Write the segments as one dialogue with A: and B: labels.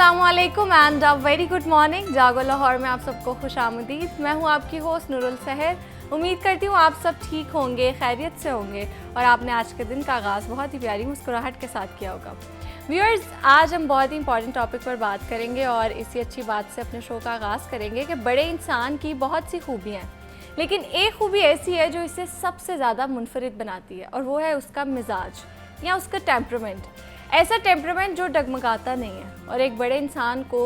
A: अस्सलामुअलैकुम and a very good morning. जागो लाहौर में आप सबको खुशामदीद। मैं हूँ आपकी होस्ट नूरुल सहर। उम्मीद करती हूँ आप सब ठीक होंगे, खैरियत से होंगे और आपने आज के दिन का आगाज़ बहुत ही प्यारी मुस्कुराहट के साथ किया होगा। व्यूअर्स, आज हम बहुत ही इंपॉर्टेंट टॉपिक पर बात करेंगे और इसी अच्छी बात से अपने शो का आगाज़ करेंगे कि बड़े इंसान की बहुत सी खूबियाँ हैं, लेकिन एक खूबी ऐसी है जो इसे सबसे ज़्यादा मुनफरिद बनाती है और वो है उसका मिजाज या उसका टेम्परामेंट। ऐसा टेम्परामेंट जो डगमगाता नहीं है और एक बड़े इंसान को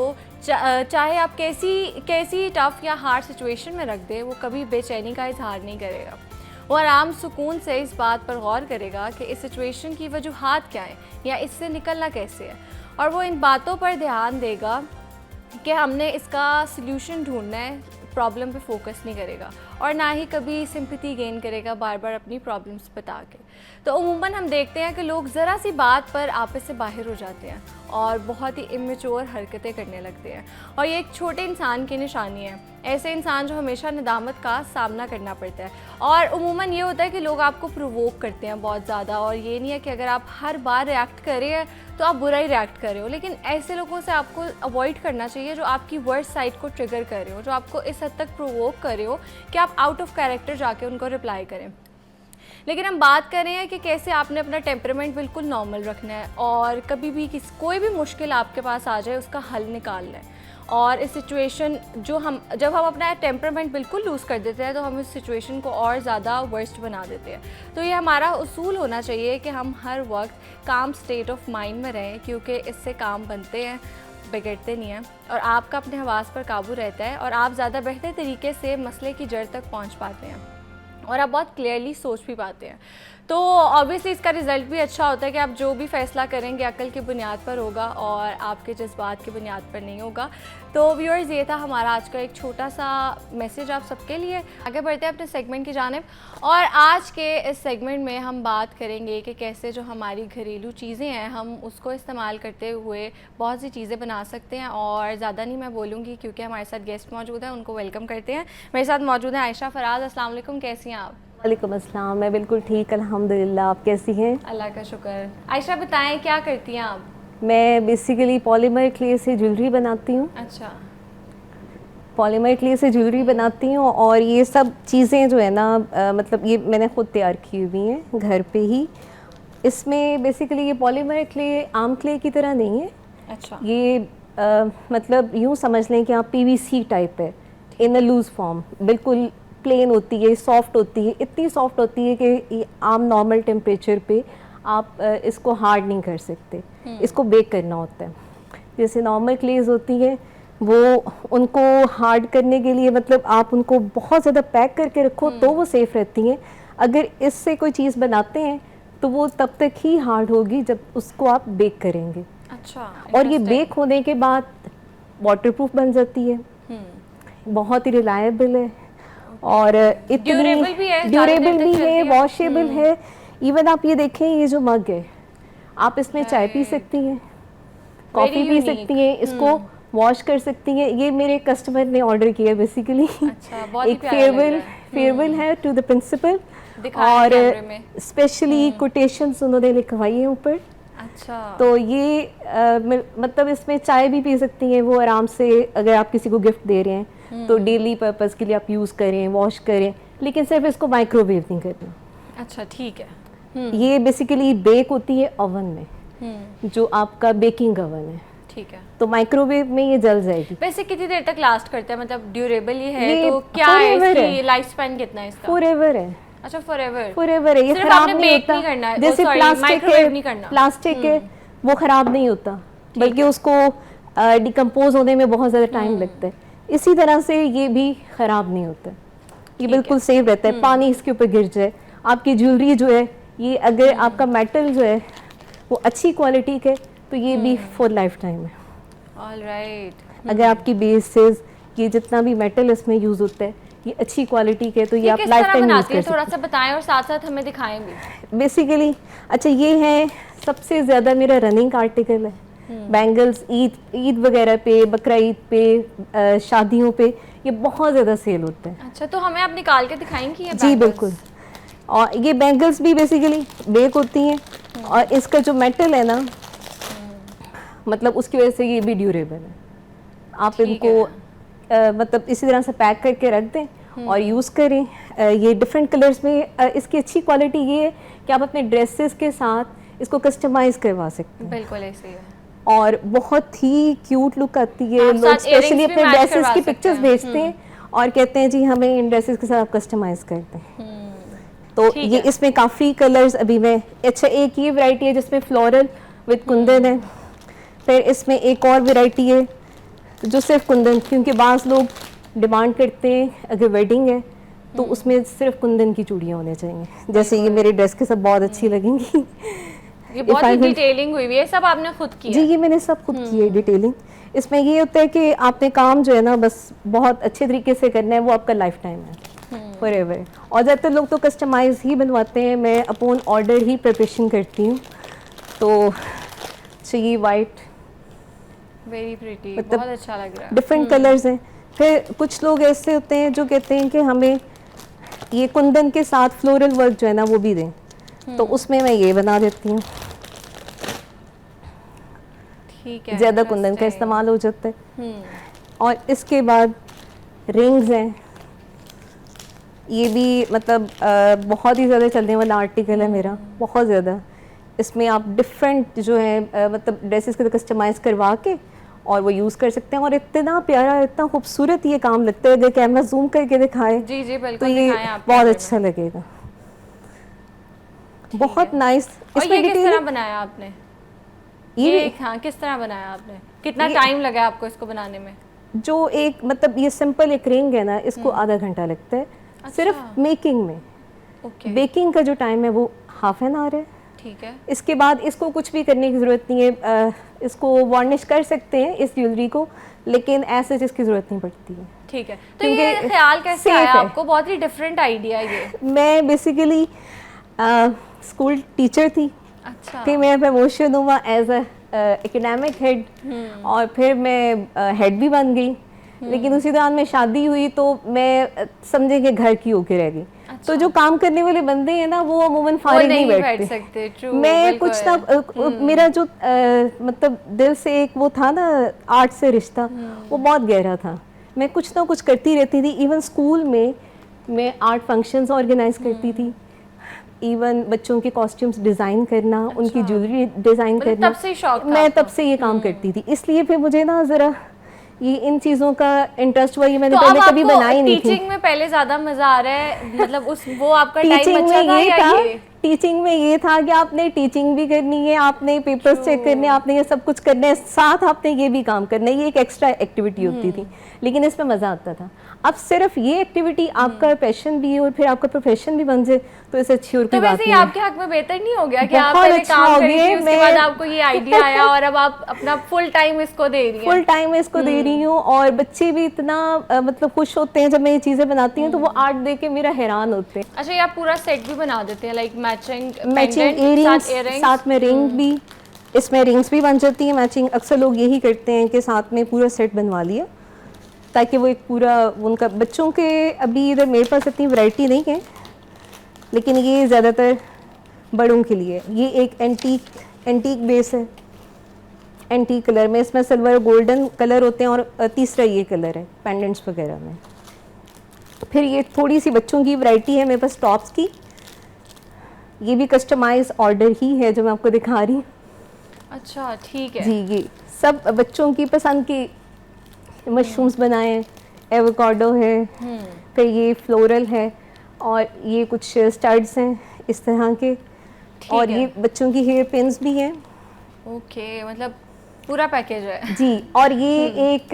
A: चाहे आप कैसी टफ़ या हार्ड सिचुएशन में रख दे, वो कभी बेचैनी का इजहार नहीं करेगा। वो आराम सुकून से इस बात पर गौर करेगा कि इस सिचुएशन की वजूहात क्या है या इससे निकलना कैसे है, और वो इन बातों पर ध्यान देगा कि हमने इसका सल्यूशन ढूंढना है। प्रॉब्लम पे फोकस नहीं करेगा और ना ही कभी सिंपैथी गेन करेगा बार बार अपनी प्रॉब्लम्स बता के। तो उमूमन हम देखते हैं कि लोग ज़रा सी बात पर आपस से बाहर हो जाते हैं और बहुत ही इमेच्योर हरकतें करने लगते हैं, और ये एक छोटे इंसान की निशानी है। ऐसे इंसान जो हमेशा नदामत का सामना करना पड़ता है, और उमूमन ये होता है कि लोग आपको प्रोवोक करते हैं बहुत ज़्यादा, और ये नहीं है कि अगर आप हर बार रिएक्ट कर रहे हैं तो आप बुरा ही रिएक्ट कर रहे हो, लेकिन ऐसे लोगों से आपको अवॉइड करना चाहिए जो आपकी वर्स्ट साइड को ट्रिगर कर रहे हो, जो आपको इस हद तक प्रोवोक कर रहे हो कि आप आउट ऑफ कैरेक्टर जाके उनको रिप्लाई करें। लेकिन हम बात कर रहे हैं कि कैसे आपने अपना टेम्परामेंट बिल्कुल नॉर्मल रखना है और कभी भी कोई भी मुश्किल आपके पास आ जाए उसका हल निकालना है। और इस सिचुएशन जब हम अपना टेम्परामेंट बिल्कुल लूज़ कर देते हैं तो हम इस सिचुएशन को और ज़्यादा वर्स्ट बना देते हैं। तो ये हमारा उसूल होना चाहिए कि हम हर वक्त काम स्टेट ऑफ माइंड में रहें, क्योंकि इससे काम बनते हैं, बिगड़ते नहीं हैं, और आपका अपने हवास पर काबू रहता है और आप ज़्यादा बेहतर तरीके से मसले की जड़ तक पहुँच पाते हैं और आप बहुत क्लियरली सोच भी पाते हैं। तो ऑब्वियसली इसका रिज़ल्ट भी अच्छा होता है कि आप जो भी फ़ैसला करेंगे अक्ल की बुनियाद पर होगा और आपके जज्बात की बुनियाद पर नहीं होगा। तो व्यूअर्स, ये था हमारा आज का एक छोटा सा मैसेज आप सबके लिए। आगे बढ़ते हैं अपने सेगमेंट की जानिब, और आज के इस सेगमेंट में हम बात करेंगे कि कैसे जो हमारी घरेलू चीज़ें हैं हम उसको इस्तेमाल करते हुए बहुत सी चीज़ें बना सकते हैं। और ज़्यादा नहीं मैं बोलूँगी क्योंकि हमारे साथ गेस्ट मौजूद हैं, उनको वेलकम करते हैं। मेरे साथ मौजूद हैं आयशा फराज। अस्सलाम वालेकुम, कैसी हैं आप?
B: वालेकुम अस्सलाम, मैं बिल्कुल ठीक अल्हम्दुलिल्लाह। आप कैसी हैं?
A: अल्लाह का शुक्र। आयशा बताएं, क्या करती हैं आप?
B: मैं बेसिकली पॉलीमर क्ले से ज्वेलरी बनाती हूँ।
A: अच्छा।
B: पॉलीमर क्ले से ज्वेलरी बनाती हूँ और ये सब चीज़ें जो है ना मतलब ये मैंने ख़ुद तैयार की हुई हैं घर पे ही। इसमें बेसिकली ये पॉलीमर क्ले आम क्ले की तरह नहीं है।
A: अच्छा।
B: ये मतलब यूँ समझ लें कि आप PVC टाइप है इन अ लूज़ फॉर्म। बिल्कुल प्लेन होती है, सॉफ्ट होती है, इतनी सॉफ्ट होती है कि आम नॉर्मल टेम्परेचर पे आप इसको हार्ड नहीं कर सकते, इसको बेक करना होता है। जैसे नॉर्मल क्लेज होती है वो उनको हार्ड करने के लिए मतलब आप उनको बहुत ज़्यादा पैक करके रखो तो वो सेफ़ रहती हैं। अगर इससे कोई चीज़ बनाते हैं तो वो तब तक ही हार्ड होगी जब उसको आप बेक करेंगे।
A: अच्छा।
B: और ये बेक होने के बाद वाटरप्रूफ बन जाती है, बहुत ही रिलायबल है और इतनी ड्यूरेबल भी है, वॉशेबल है। इवन आप ये देखें, ये जो मग है आप इसमें चाय पी सकती हैं, कॉफ़ी पी सकती हैं, इसको वॉश कर सकती हैं। ये मेरे कस्टमर ने ऑर्डर किया बेसिकली।
A: अच्छा,
B: एक फेयरवेल है टू द प्रिंसिपल और स्पेशली कोटेशंस उन्होंने लिखवाई है ऊपर।
A: अच्छा।
B: तो ये मतलब इसमें चाय भी पी सकती हैं वो आराम से, अगर आप किसी को गिफ्ट दे रहे हैं तो डेली पर्पस के लिए आप यूज़ करें, वॉश करें, लेकिन सिर्फ इसको माइक्रोवेव नहीं करना।
A: अच्छा, ठीक है।
B: ये बेसिकली बेक होती है ओवन में, जो आपका बेकिंग ओवन है।
A: ठीक है।
B: तो माइक्रोवेव में ये जल जाएगी।
A: वैसे कितनी देर तक लास्ट करता है, मतलब ड्यूरेबल ही है तो क्या है इसकी लाइफ स्पैन कितना है इसका?
B: फॉरएवर है।
A: अच्छा, फॉरएवर।
B: फॉरएवर है, ये खराब नहीं होता। जैसे प्लास्टिक है वो खराब नहीं होता, बल्कि उसको डिकम्पोज होने में बहुत ज़्यादा टाइम लगता है। इसी तरह से ये भी खराब नहीं होता, ये बिल्कुल सेफ रहता है। पानी इसके ऊपर गिर जाए, आपकी ज्वेलरी जो है ये अगर आपका मेटल जो है वो अच्छी क्वालिटी का तो ये भी फॉर लाइफ टाइम है।
A: ऑलराइट।
B: अगर आपकी बेसेस ये जितना भी मेटल इसमें यूज़ होता है ये अच्छी क्वालिटी के, तो ये आप लाइफ टाइम यूज़ कर सकते हैं।
A: थोड़ा सा बताएं और साथ साथ हमें दिखाएं भी।
B: बेसिकली अच्छा, ये है सबसे ज़्यादा मेरा रनिंग आर्टिकल है। बैंगल्स ईद वगैरह पे, बकरा ईद पे, शादियों पे ये बहुत ज़्यादा सेल होता है।
A: अच्छा, तो हमें आप निकाल के दिखाएंगी ये?
B: जी बिल्कुल। और ये बैंगल्स भी बेसिकली बेक होती हैं और इसका जो मेटल है ना मतलब उसकी वजह से ये भी ड्यूरेबल है। आप
A: ठीक
B: इनको मतलब इसी तरह से पैक करके रख दें और यूज़ करें। ये डिफरेंट कलर्स में इसकी अच्छी क्वालिटी ये है कि आप अपने ड्रेसेस के साथ इसको कस्टमाइज़ करवा सकते हैं।
A: बिल्कुल ऐसे ही है।
B: और बहुत ही क्यूट लुक आती है।
A: आप
B: लोग
A: साथ
B: स्पेशली
A: earrings भी
B: अपने
A: match
B: ड्रेसेस
A: करवा
B: की
A: सकते
B: पिक्चर्स
A: हैं।
B: भेजते हैं और कहते हैं जी हमें इन ड्रेसेस के साथ कस्टमाइज़ करते हैं। तो
A: ठीक
B: ये
A: है।
B: इसमें काफ़ी कलर्स अभी मैं अच्छा एक ये वैरायटी है जिसमें फ्लोरल विद कुंदन है। फिर इसमें एक और वैरायटी है जो सिर्फ कुंदन, क्योंकि बाज़ लोग डिमांड करते हैं अगर वेडिंग है तो उसमें सिर्फ कुंदन की चूड़ियाँ होनी चाहिए। जैसे ये मेरे ड्रेस के साथ बहुत अच्छी लगेंगी।
A: ये बहुत ही डिटेलिंग हुई हुई है, सब आपने खुद किया
B: जी
A: है।
B: ये मैंने सब खुद की है डिटेलिंग। इसमें ये होता है कि आपने काम जो है ना बस बहुत अच्छे तरीके से करना है, वो आपका लाइफ टाइम है फॉरएवर। और ज़्यादातर लोग तो कस्टमाइज ही बनवाते हैं, मैं अपॉन ऑर्डर ही प्रिपरेशन करती हूँ। तो चाहिए वाइट,
A: वेरी प्रिटी,
B: मतलब
A: बहुत अच्छा लग रहा है।
B: डिफरेंट कलर्स हैं। फिर कुछ लोग ऐसे होते हैं जो कहते हैं कि हमें ये कुंदन के साथ फ्लोरल वर्क जो है ना वो भी दें, तो उसमें मैं ये बना देती हूँ।
A: ठीक है,
B: ज़्यादा कुंदन का
A: interesting।
B: इस्तेमाल हो जाता है। और इसके बाद रिंग्स हैं, ये भी मतलब बहुत ही ज़्यादा चलने वाला आर्टिकल है मेरा, बहुत ज़्यादा। इसमें आप डिफरेंट जो है मतलब ड्रेसेस के कस्टमाइज़ करवा के और वो यूज़ कर सकते हैं। और इतना प्यारा, इतना खूबसूरत ये काम लगता है, अगर कैमरा जूम करके दिखाए
A: जी जी
B: तो
A: बिल्कुल,
B: ये
A: दिखाएं आप
B: बहुत
A: कैमरे
B: अच्छा
A: में।
B: लगेगा, बहुत नाइस।
A: और ये किस तरह
B: डिटेल
A: बनाया आपने?
B: ये
A: ये हाँ, किस तरह बनाया आपने? कितना टाइम लगा आपको इसको बनाने में?
B: जो एक मतलब ये सिंपल एक रिंग है ना, इसको आधा घंटा लगता है सिर्फ मेकिंग में।
A: ओके,
B: बेकिंग का जो टाइम है वो हाफ एन आवर है।
A: ठीक है।
B: इसके बाद इसको कुछ भी करने की ज़रूरत नहीं है। इसको वार्निश कर सकते हैं इस ज्वेलरी को, लेकिन ऐसे इसकी ज़रूरत नहीं पड़ती है।
A: ठीक है, तो ये
B: क्योंकि
A: ख्याल कैसे
B: safe
A: आया
B: है।
A: आपको? बहुत ही डिफरेंट आइडिया ये।
B: मैं बेसिकली स्कूल टीचर थी,
A: अच्छा,
B: फिर मैं प्रमोशन हुआ एज अ एकेडमिक हेड और फिर मैं हेड भी बन गई। लेकिन उसी दौरान में शादी हुई तो मैं समझे कि घर की होके रह गई। तो जो काम करने वाले बंदे हैं ना वो अमूमन फारिग नहीं
A: बैठ
B: बैठते।
A: सकते। ट्रू,
B: मैं कुछ ना मेरा जो मतलब दिल से एक वो था ना आर्ट से रिश्ता, वो बहुत गहरा था। मैं कुछ ना कुछ करती रहती थी। इवन स्कूल में मैं आर्ट फंक्शंस ऑर्गेनाइज करती थी, इवन बच्चों के कॉस्ट्यूम्स डिज़ाइन करना, उनकी ज्वेलरी डिज़ाइन करना,
A: तब से ही शौक था
B: मैं
A: आपको?
B: तब से ये काम करती थी। इसलिए फिर मुझे ना ज़रा ये इन चीज़ों का इंटरेस्ट हुआ। ये मैंने
A: तो
B: पहले
A: अब
B: कभी
A: आपको
B: बनाई नहीं थी।
A: टीचिंग में पहले ज्यादा मजा आ रहा है, मतलब उस वो आपका टाइम
B: टीचिंग
A: बचा
B: में
A: था
B: ये
A: या
B: था,
A: ये?
B: टीचिंग में ये था कि आपने टीचिंग भी करनी है, आपने पेपर्स चेक करने, आपने ये सब कुछ करना है, साथ आपने ये भी काम करना है। ये एक एक्स्ट्रा एक्टिविटी होती थी, लेकिन इसमें मज़ा आता था। अब सिर्फ ये एक्टिविटी आपका पैशन भी है और फिर आपका प्रोफेशन भी बन जाए तो इससे अच्छी और
A: तो
B: कोई बात
A: वैसे ही
B: नहीं है।
A: आपके हक में बेहतर नहीं हो गया कि आप
B: बहुत
A: पहले
B: अच्छा
A: काम
B: हो
A: करी
B: गया।
A: थी, उसके
B: मैं
A: बाद आपको ये आइडिया आया और अब आप अपना फुल टाइम इसको दे रही हैं?
B: फुल टाइम इसको दे रही हूँ और बच्चे भी इतना मतलब खुश होते हैं जब मैं ये चीज़ें बनाती हूँ, तो वो आर्ट देख के मेरा हैरान होते हैं।
A: अच्छा, ये आप पूरा सेट भी बना देते हैं, लाइक मैचिंग
B: मैचिंग इयरिंग्स साथ में रिंग भी, इसमें रिंग्स भी बन जाती है मैचिंग। अक्सर लोग यही करते हैं कि साथ में पूरा सेट बनवा लिया, ताकि वो एक पूरा उनका बच्चों के। अभी इधर मेरे पास इतनी वैरायटी नहीं है, लेकिन ये ज़्यादातर बड़ों के लिए। ये एक एंटीक बेस है, एंटीक कलर में, इसमें सिल्वर गोल्डन कलर होते हैं और तीसरा ये कलर है पेंडेंट्स वगैरह में। फिर ये थोड़ी सी बच्चों की वैरायटी है मेरे पास टॉप्स की, ये भी कस्टमाइज ऑर्डर ही है जो मैं आपको दिखा रही हूँ।
A: अच्छा, ठीक है
B: जी ये सब बच्चों की पसंद की मशरूम्स बनाए हैं, एवोकाडो है, फिर ये फ्लोरल है और ये कुछ स्टड्स हैं इस तरह के, और
A: है।
B: ये बच्चों की हेयर पिन्स भी हैं।
A: ओके, मतलब पूरा पैकेज है।
B: जी, और ये एक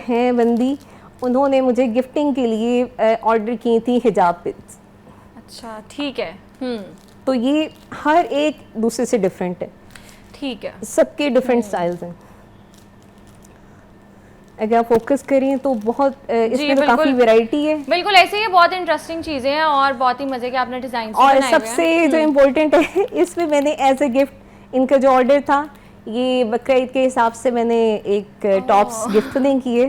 B: है बंदी, उन्होंने मुझे गिफ्टिंग के लिए ऑर्डर की थी हिजाब पिन्स।
A: अच्छा, ठीक है।
B: तो ये हर एक दूसरे से डिफरेंट है,
A: ठीक है।
B: सबके डिफरेंट स्टाइल्स हैं। अगर आप फोकस करें तो बहुत इसमें तो काफ़ी वैरायटी है।
A: बिल्कुल ऐसे ही बहुत इंटरेस्टिंग चीज़ें हैं और बहुत ही मज़े के आपने डिज़ाइन
B: और
A: बनाए हुए हैं।
B: सबसे जो इम्पोर्टेंट है इसमें मैंने एज ए गिफ्ट, इनका जो ऑर्डर था ये बकरा ईद के हिसाब से मैंने एक टॉप्स गिफ्ट नहीं किए,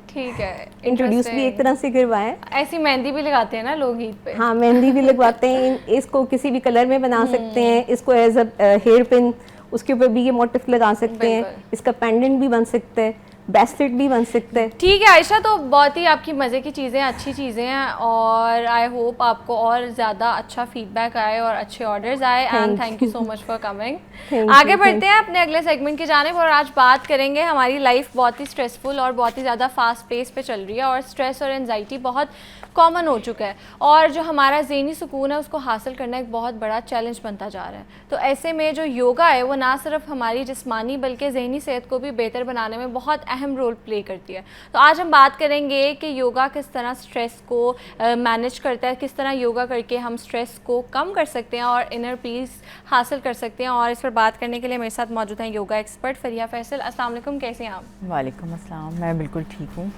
A: ठीक है।
B: इंट्रोड्यूस भी एक तरह से करवाया।
A: ऐसी मेहंदी भी लगाते हैं ना लोग ईद पे?
B: हाँ, मेहंदी भी लगवाते हैं। इसको किसी भी कलर में बना सकते हैं, इसको एज अ हेयर पिन उसके ऊपर भी ये मोटिफ लगा सकते हैं, इसका पेंडेंट भी बन सकता है, ब्रेसलेट भी बन सकते हैं।
A: ठीक है आयशा, तो बहुत ही आपकी मज़े की चीज़ें, अच्छी चीज़ें हैं और आई होप आपको और ज़्यादा अच्छा फीडबैक आए और अच्छे ऑर्डर्स आए and thank you so much for coming. आगे बढ़ते हैं अपने अगले सेगमेंट की जानिब और आज बात करेंगे, हमारी लाइफ बहुत ही स्ट्रेसफुल और बहुत ही ज़्यादा फास्ट पेस पे चल रही है और स्ट्रेस और एनजाइटी बहुत कॉमन हो चुका है और जो हमारा ज़हनी सुकून है उसको हासिल करना एक बहुत बड़ा चैलेंज बनता जा रहा है। तो ऐसे में जो योगा है वो ना सिर्फ हमारी जिस्मानी बल्कि ज़हनी सेहत को भी बेहतर बनाने में बहुत अहम रोल प्ले करती है। तो आज हम बात करेंगे कि योगा किस तरह स्ट्रेस को मैनेज करता है, किस तरह योगा करके हम स्ट्रेस को कम कर सकते हैं और इनर पीस हासिल कर सकते हैं। और इस पर बात करने के लिए मेरे साथ मौजूद हैं योगा एक्सपर्ट फरिया फैसल। अस्सलाम वालेकुम, कैसे हैं आप?
C: वालेकुम अस्सलाम, मैं बिल्कुल ठीक हूँ।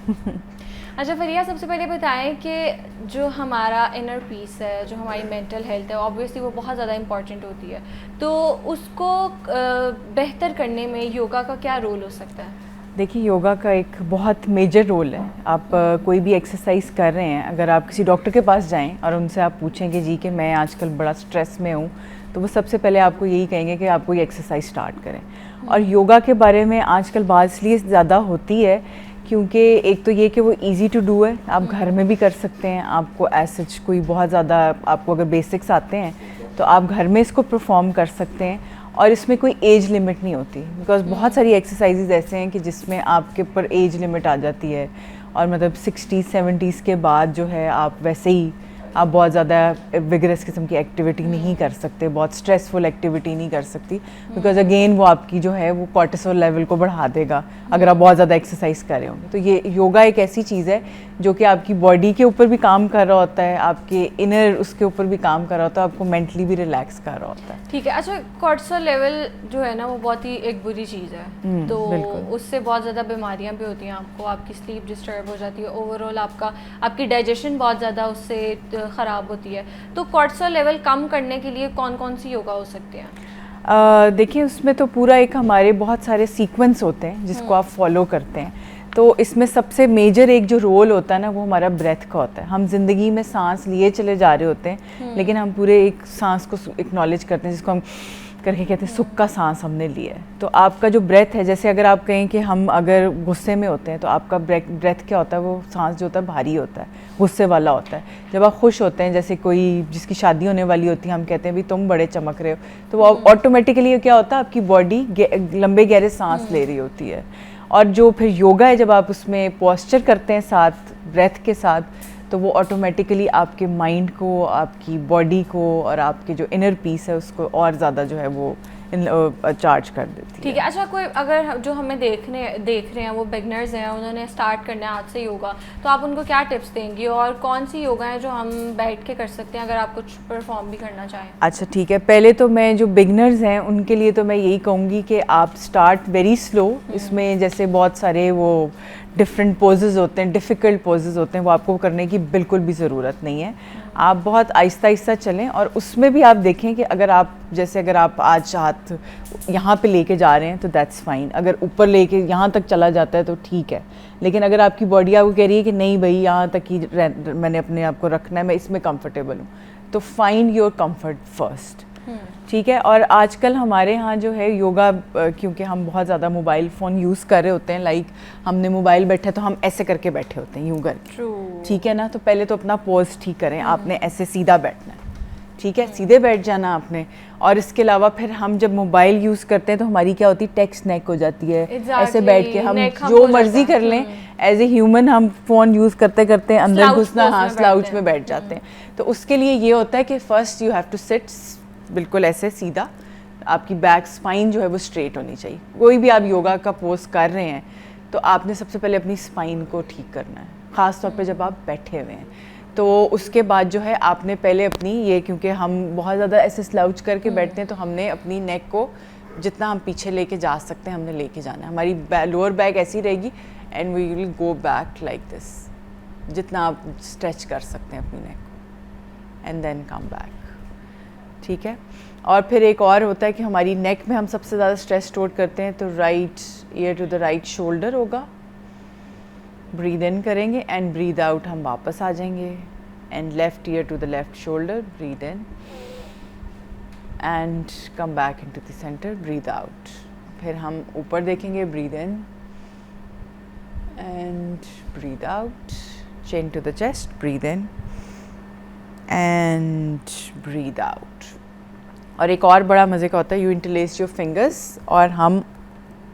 A: अच्छा फरिया, सबसे पहले बताएं कि जो हमारा इनर पीस है, जो हमारी मेंटल हेल्थ है, ऑब्वियसली वो बहुत ज़्यादा इंपॉर्टेंट होती है, तो उसको बेहतर करने में योगा का क्या रोल हो सकता है?
C: देखिए, योगा का एक बहुत मेजर रोल है। आप कोई भी एक्सरसाइज कर रहे हैं, अगर आप किसी डॉक्टर के पास जाएं और उनसे आप पूछें कि जी कि मैं आजकल बड़ा स्ट्रेस में हूँ, तो वो सबसे पहले आपको यही कहेंगे कि आप कोई एक्सरसाइज स्टार्ट करें। और योगा के बारे में आजकल बात इसलिए ज़्यादा होती है क्योंकि एक तो ये कि वो इजी टू डू है, आप घर में भी कर सकते हैं। आपको सच कोई बहुत ज़्यादा, आपको अगर बेसिक्स आते हैं तो आप घर में इसको परफॉर्म कर सकते हैं और इसमें कोई एज लिमिट नहीं होती। बिकॉज बहुत सारी एक्सरसाइजेज ऐसे हैं कि जिसमें आपके ऊपर एज लिमिट आ जाती है और मतलब 60-70s के बाद जो है आप वैसे ही आप बहुत ज़्यादा विगरस किस्म की एक्टिविटी नहीं कर सकते, बहुत स्ट्रेसफुल एक्टिविटी नहीं कर सकती, बिकॉज अगेन वो आपकी जो है वो कॉर्टिसोल लेवल को बढ़ा देगा अगर आप बहुत ज़्यादा एक्सरसाइज कर रहे होंगे। तो ये योगा एक ऐसी चीज़ है जो कि आपकी बॉडी के ऊपर भी काम कर रहा होता है, आपके इनर उसके ऊपर भी काम कर रहा होता है, आपको मेंटली भी रिलैक्स कर रहा होता है।
A: ठीक है। अच्छा, कॉर्टिसोल लेवल जो है ना वो बहुत ही एक बुरी चीज़ है, तो उससे बहुत ज़्यादा बीमारियां भी होती हैं, आपकी स्लीप डिस्टर्ब हो जाती है, ओवरऑल आपकी डाइजेशन बहुत ज़्यादा उससे ख़राब होती है। तो कॉर्टिसोल लेवल कम करने के लिए कौन कौन सी योगा हो सकते हैं?
C: देखिए, उसमें तो पूरा एक हमारे बहुत सारे सीक्वेंस होते हैं जिसको आप फॉलो करते हैं। तो इसमें सबसे मेजर एक जो रोल होता है ना वो हमारा ब्रेथ का होता है। हम जिंदगी में सांस लिए चले जा रहे होते हैं, लेकिन हम पूरे एक सांस को एक्नॉलेज करते हैं, जिसको हम करके कहते हैं सुख का सांस हमने लिया है। तो आपका जो ब्रेथ है, जैसे अगर आप कहें कि हम अगर गुस्से में होते हैं तो आपका ब्रेथ क्या होता है, वो सांस जो होता है भारी होता है, गुस्से वाला होता है। जब आप खुश होते हैं, जैसे कोई जिसकी शादी होने वाली होती है, हम कहते हैं भी तुम बड़े चमक रहे हो, तो वो ऑटोमेटिकली क्या होता है, आपकी बॉडी लंबे गहरे सांस ले रही होती है। और जो फिर योगा है, जब आप उसमें पोस्चर करते हैं साथ ब्रेथ के साथ, तो वो ऑटोमेटिकली आपके माइंड को, आपकी बॉडी को और आपके जो इनर पीस है उसको और ज़्यादा जो है वो चार्ज कर देती है।
A: ठीक है। अच्छा, कोई अगर जो हमें देख रहे हैं वो बिगनर्स हैं, उन्होंने स्टार्ट करना है आज से योगा, तो आप उनको क्या टिप्स देंगी और कौन सी योगा है जो हम बैठ के कर सकते हैं अगर आप कुछ परफॉर्म भी करना चाहें?
C: अच्छा ठीक है, पहले तो मैं जो बिगनर्स हैं उनके लिए तो मैं यही कहूँगी कि आप स्टार्ट वेरी स्लो। इसमें जैसे बहुत सारे वो डिफरेंट पोजेज़ होते हैं, डिफ़िकल्ट पोजेज़ होते हैं, वो आपको करने की बिल्कुल भी ज़रूरत नहीं है। आप बहुत आहिस्ता आहिस्ता चलें और उसमें भी आप देखें कि अगर आप आज हाथ यहाँ पे लेके जा रहे हैं तो दैट्स फाइन, अगर ऊपर लेके यहाँ तक चला जाता है तो ठीक है, लेकिन अगर आपकी बॉडी आपको कह रही है कि नहीं भाई यहाँ तक ही मैंने अपने आप को रखना है, मैं इसमें कंफर्टेबल हूँ, तो फाइंड योर कंफर्ट फर्स्ट। ठीक है। और आजकल हमारे यहाँ जो है योगा, क्योंकि हम बहुत ज़्यादा मोबाइल फ़ोन यूज़ कर रहे होते हैं, लाइक हमने मोबाइल बैठा तो हम ऐसे करके बैठे होते हैं, यूँ करके, ठीक है ना। तो पहले तो अपना पोज ठीक करें, आपने ऐसे सीधा बैठना है, ठीक है, सीधे बैठ जाना आपने। और इसके अलावा फिर हम जब मोबाइल यूज़ करते हैं तो हमारी क्या होती है, टेक्स्ट नेक हो जाती है। ऐसे बैठ के हम जो मर्जी कर लें, एज ए ह्यूमन हम फ़ोन यूज़ करते करते अंदर घुसना, हाँ, स्लाउच में बैठ जाते हैं। तो उसके लिए ये होता है कि first you have to sit बिल्कुल ऐसे सीधा, आपकी बैक स्पाइन जो है वो स्ट्रेट होनी चाहिए। कोई भी आप योगा का पोज कर रहे हैं तो आपने सबसे पहले अपनी स्पाइन को ठीक करना है, ख़ास तौर पे जब आप बैठे हुए हैं। तो उसके बाद जो है आपने पहले अपनी ये, क्योंकि हम बहुत ज़्यादा ऐसे स्लाउच करके बैठते हैं, तो हमने अपनी नेक को जितना हम पीछे लेके जा सकते हैं हमने लेके जाना है। हमारी लोअर बैक ऐसी रहेगी and we will go back like this, जितना आप स्ट्रेच कर सकते हैं अपनी नेक को, एंड देन कम बैक, ठीक है। और फिर एक और होता है कि हमारी नेक में हम सबसे ज़्यादा स्ट्रेस स्टोर करते हैं, तो right ear to the right shoulder होगा, ब्रीद इन करेंगे एंड ब्रीद आउट हम वापस आ जाएंगे, and left ear to the left shoulder, breathe in and come back into the centre, breathe out. फिर हम ऊपर देखेंगे, breathe in and breathe out, chin to the chest, breathe in and breathe out. और एक और बड़ा मज़े का होता है, यू इंटरलेस योर फिंगर्स और हम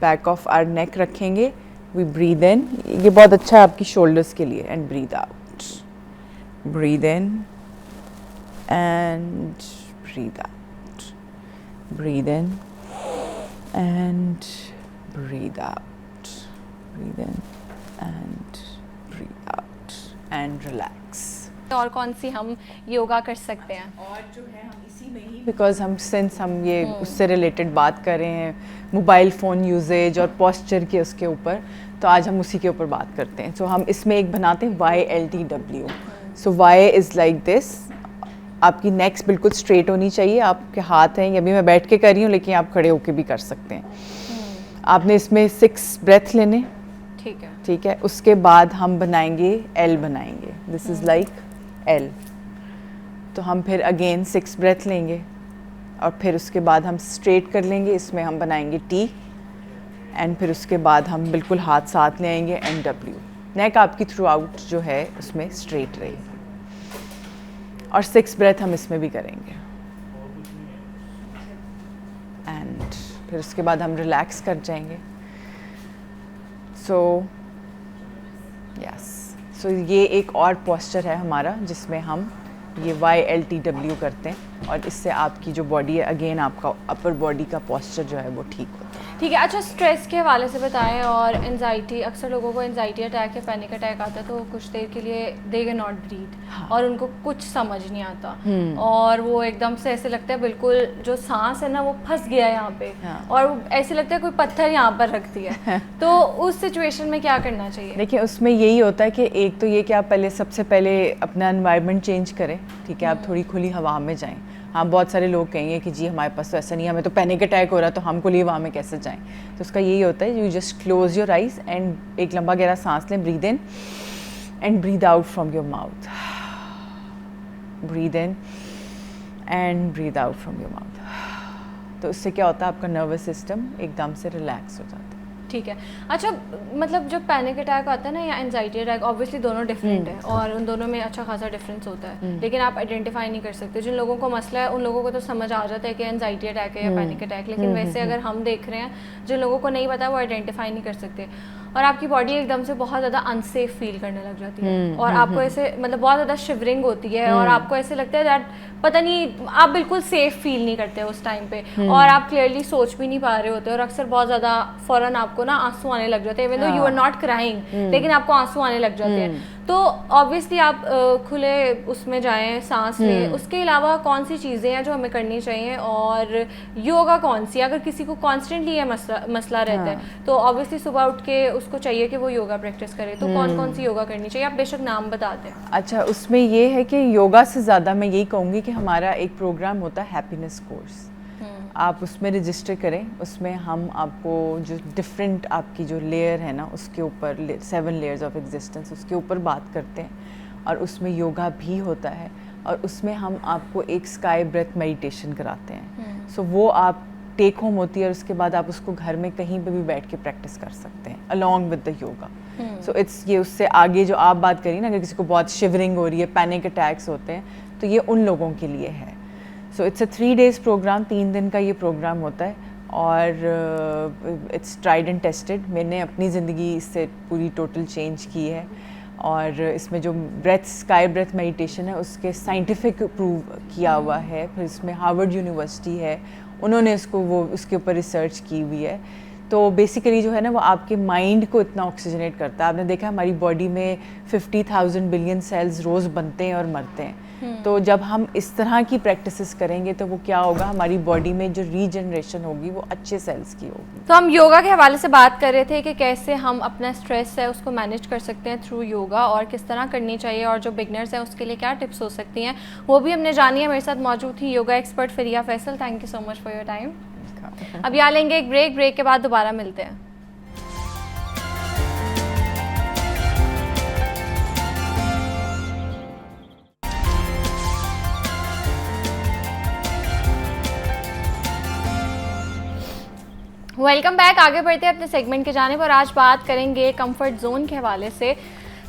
C: बैक ऑफ आवर नेक रखेंगे, वी ब्रीद इन, ये बहुत अच्छा है आपकी शोल्डर्स के लिए, and breathe out, breathe in and breathe out, breathe in and breathe out, breathe in and breathe out and relax।
A: और कौन सी हम योगा कर सकते हैं?
C: और जो है हम इसी में ही, बिकॉज हम सिंस हम ये उससे रिलेटेड बात कर रहे हैं, मोबाइल फ़ोन यूजेज और पोस्चर के उसके ऊपर, तो आज हम उसी के ऊपर बात करते हैं। तो हम इसमें एक बनाते हैं YLTW। So Y is like this, आपकी नेक्स बिल्कुल स्ट्रेट होनी चाहिए, आपके हाथ हैं, अभी मैं बैठ के कर रही हूँ लेकिन आप खड़े होके भी कर सकते हैं। आपने इसमें 6 ब्रेथ लेने,
A: ठीक है,
C: ठीक है। उसके बाद हम बनाएंगे L बनाएंगे, दिस इज़ लाइक L। तो हम फिर अगेन 6 ब्रेथ लेंगे और फिर उसके बाद हम स्ट्रेट कर लेंगे, इसमें हम बनाएंगे T एंड फिर उसके बाद हम बिल्कुल हाथ साथ ले आएंगे NW। नेक आपकी थ्रू आउट जो है उसमें स्ट्रेट रहेगी। और 6 ब्रेथ हम इसमें भी करेंगे एंड फिर उसके बाद हम रिलैक्स कर जाएंगे। सो यस, सो ये एक और पोस्चर है हमारा जिसमें हम ये YLTW करते हैं और इससे आपकी जो बॉडी है, अगेन आपका अपर बॉडी का पोस्चर जो है वो ठीक होता है।
A: ठीक है। अच्छा, स्ट्रेस के हवाले से बताएं और एंजाइटी, अक्सर लोगों को एंजाइटी अटैक या पैनिक अटैक आता है तो कुछ देर के लिए दे कैन नॉट ब्रीथ और उनको कुछ समझ नहीं आता और वो एकदम से ऐसे लगता है बिल्कुल जो सांस है ना वो फंस गया यहाँ पे और ऐसे लगता है कोई पत्थर यहाँ पर रख दिया। तो उस सिचुएशन में क्या करना चाहिए?
C: देखिए, उसमें यही होता है कि एक तो ये कि आप सबसे पहले अपना एनवायरनमेंट चेंज करें, ठीक है, आप थोड़ी खुली हवा में जाएं। हाँ, बहुत सारे लोग कहेंगे कि जी हमारे पास तो ऐसा नहीं है, हमें तो पैनिक अटैक हो रहा है तो हम खुली हवा में कैसे जाएं। तो उसका यही होता है, you just close your eyes and एक लंबा गहरा सांस लें, breathe in and breathe out from your mouth, breathe in and breathe out from your mouth. तो उससे क्या होता है, आपका नर्वस सिस्टम एकदम से रिलैक्स हो जाता है।
A: ठीक है। अच्छा, मतलब जब पैनिक अटैक आता है ना या एंजाइटी अटैक, ऑब्वियसली दोनों डिफरेंट है और उन दोनों में अच्छा खासा डिफरेंस होता है, लेकिन आप आइडेंटिफाई नहीं कर सकते। जिन लोगों को मसला है उन लोगों को तो समझ आ जाता है कि एंजाइटी अटैक है या पैनिक अटैक, लेकिन वैसे अगर हम देख रहे हैं जिन लोगों को नहीं पता वो आइडेंटिफाई नहीं कर सकते और आपकी बॉडी एकदम से बहुत ज़्यादा अनसेफ फील करने लग जाती है और आपको ऐसे मतलब बहुत ज़्यादा शिवरिंग होती है और आपको ऐसे लगता है दैट पता नहीं, आप बिल्कुल सेफ फील नहीं करते उस टाइम पे और आप क्लियरली सोच भी नहीं पा रहे होते और अक्सर बहुत ज़्यादा फ़ौरन आपको ना आंसू आने लग जाते हैं, even though you are not crying लेकिन आपको आंसू आने लग जाते हैं। तो ऑब्वियसली आप खुले उसमें जाएं, सांस लें। उसके अलावा कौन सी चीज़ें हैं जो हमें करनी चाहिए और योगा कौन सी, अगर किसी को कॉन्स्टेंटली ये मसला रहता है तो ऑब्वियसली सुबह उठ के उसको चाहिए कि वो योगा प्रैक्टिस करे, तो कौन कौन सी योगा करनी चाहिए? आप बेशक नाम बता दें।
C: अच्छा, उसमें ये है कि योगा से ज़्यादा मैं यही कहूँगी कि हमारा एक प्रोग्राम होता है हैप्पीनेस कोर्स, आप उसमें रजिस्टर करें। उसमें हम आपको जो डिफरेंट आपकी जो लेयर है ना उसके ऊपर 7 लेयर्स ऑफ एग्जिस्टेंस उसके ऊपर बात करते हैं और उसमें योगा भी होता है और उसमें हम आपको एक स्काई ब्रेथ मेडिटेशन कराते हैं। सो वो आप टेक होम होती है और उसके बाद आप उसको घर में कहीं पे भी बैठ के प्रैक्टिस कर सकते हैं along with the yoga. So it's ये उससे आगे जो आप बात करी ना, अगर किसी को बहुत शिवरिंग हो रही है, पैनिक अटैक्स होते हैं, तो ये उन लोगों के लिए है। So it's a 3 days programme, 3 दिन का ये प्रोग्राम होता है और इट्स ट्राइड एंड टेस्टेड। मैंने अपनी ज़िंदगी इससे पूरी टोटल चेंज की है और इसमें जो स्काई ब्रेथ मेडिटेशन है उसके साइंटिफिक प्रूव किया हुआ है। फिर इसमें हार्वर्ड यूनिवर्सिटी है, उन्होंने उसके ऊपर रिसर्च की हुई है। तो बेसिकली जो है ना वो आपके माइंड को इतना ऑक्सीजनेट करता है। आपने देखा हमारी बॉडी में 50,000 बिलियन सेल्स रोज़ बनते हैं और मरते हैं। तो जब हम इस तरह की प्रैक्टिसेस करेंगे तो वो क्या होगा, हमारी बॉडी में जो रीजनरेशन होगी वो अच्छे सेल्स की होगी।
A: तो हम योगा के हवाले से बात कर रहे थे कि कैसे हम अपना स्ट्रेस है उसको मैनेज कर सकते हैं थ्रू योगा और किस तरह करनी चाहिए और जो बिगनर्स हैं उसके लिए क्या टिप्स हो सकती हैं वो भी हमने जानी है। मेरे साथ मौजूद थी yoga expert Fariya Faisal. Thank you so much for your time. अब यहाँ लेंगे एक ब्रेक के बाद दोबारा मिलते हैं। Welcome back. आगे बढ़ते हैं अपने सेगमेंट के जाने पर। आज बात करेंगे कंफर्ट जोन के हवाले से।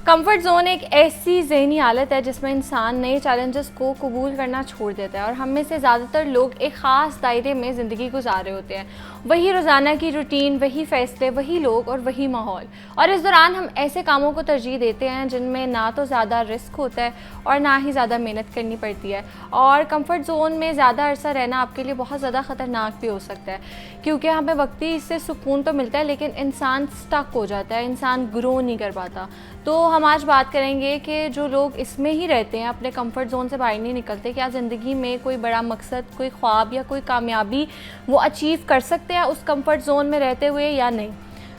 A: कंफर्ट जोन एक ऐसी ज़हनी हालत है जिसमें इंसान नए चैलेंजेस को कबूल करना छोड़ देता है और हम में से ज़्यादातर लोग एक ख़ास दायरे में ज़िंदगी गुजार रहे होते हैं। वही रोज़ाना की रूटीन, वही फ़ैसले, वही लोग और वही माहौल। और इस दौरान हम ऐसे कामों को तरजीह देते हैं जिनमें ना तो ज़्यादा रिस्क होता है और ना ही ज़्यादा मेहनत करनी पड़ती है। और कंफर्ट जोन में ज़्यादा अरसा रहना आपके लिए बहुत ज़्यादा ख़तरनाक भी हो सकता है, क्योंकि हमें वक्ती इससे सुकून तो मिलता है लेकिन इंसान स्टक हो जाता है, इंसान ग्रो नहीं कर पाता। तो हम आज बात करेंगे कि जो लोग इसमें ही रहते हैं, अपने कंफर्ट जोन से बाहर नहीं निकलते, क्या ज़िंदगी में कोई बड़ा मकसद, कोई ख्वाब या कोई कामयाबी वो अचीव कर सकते हैं उस कंफर्ट जोन में रहते हुए या नहीं।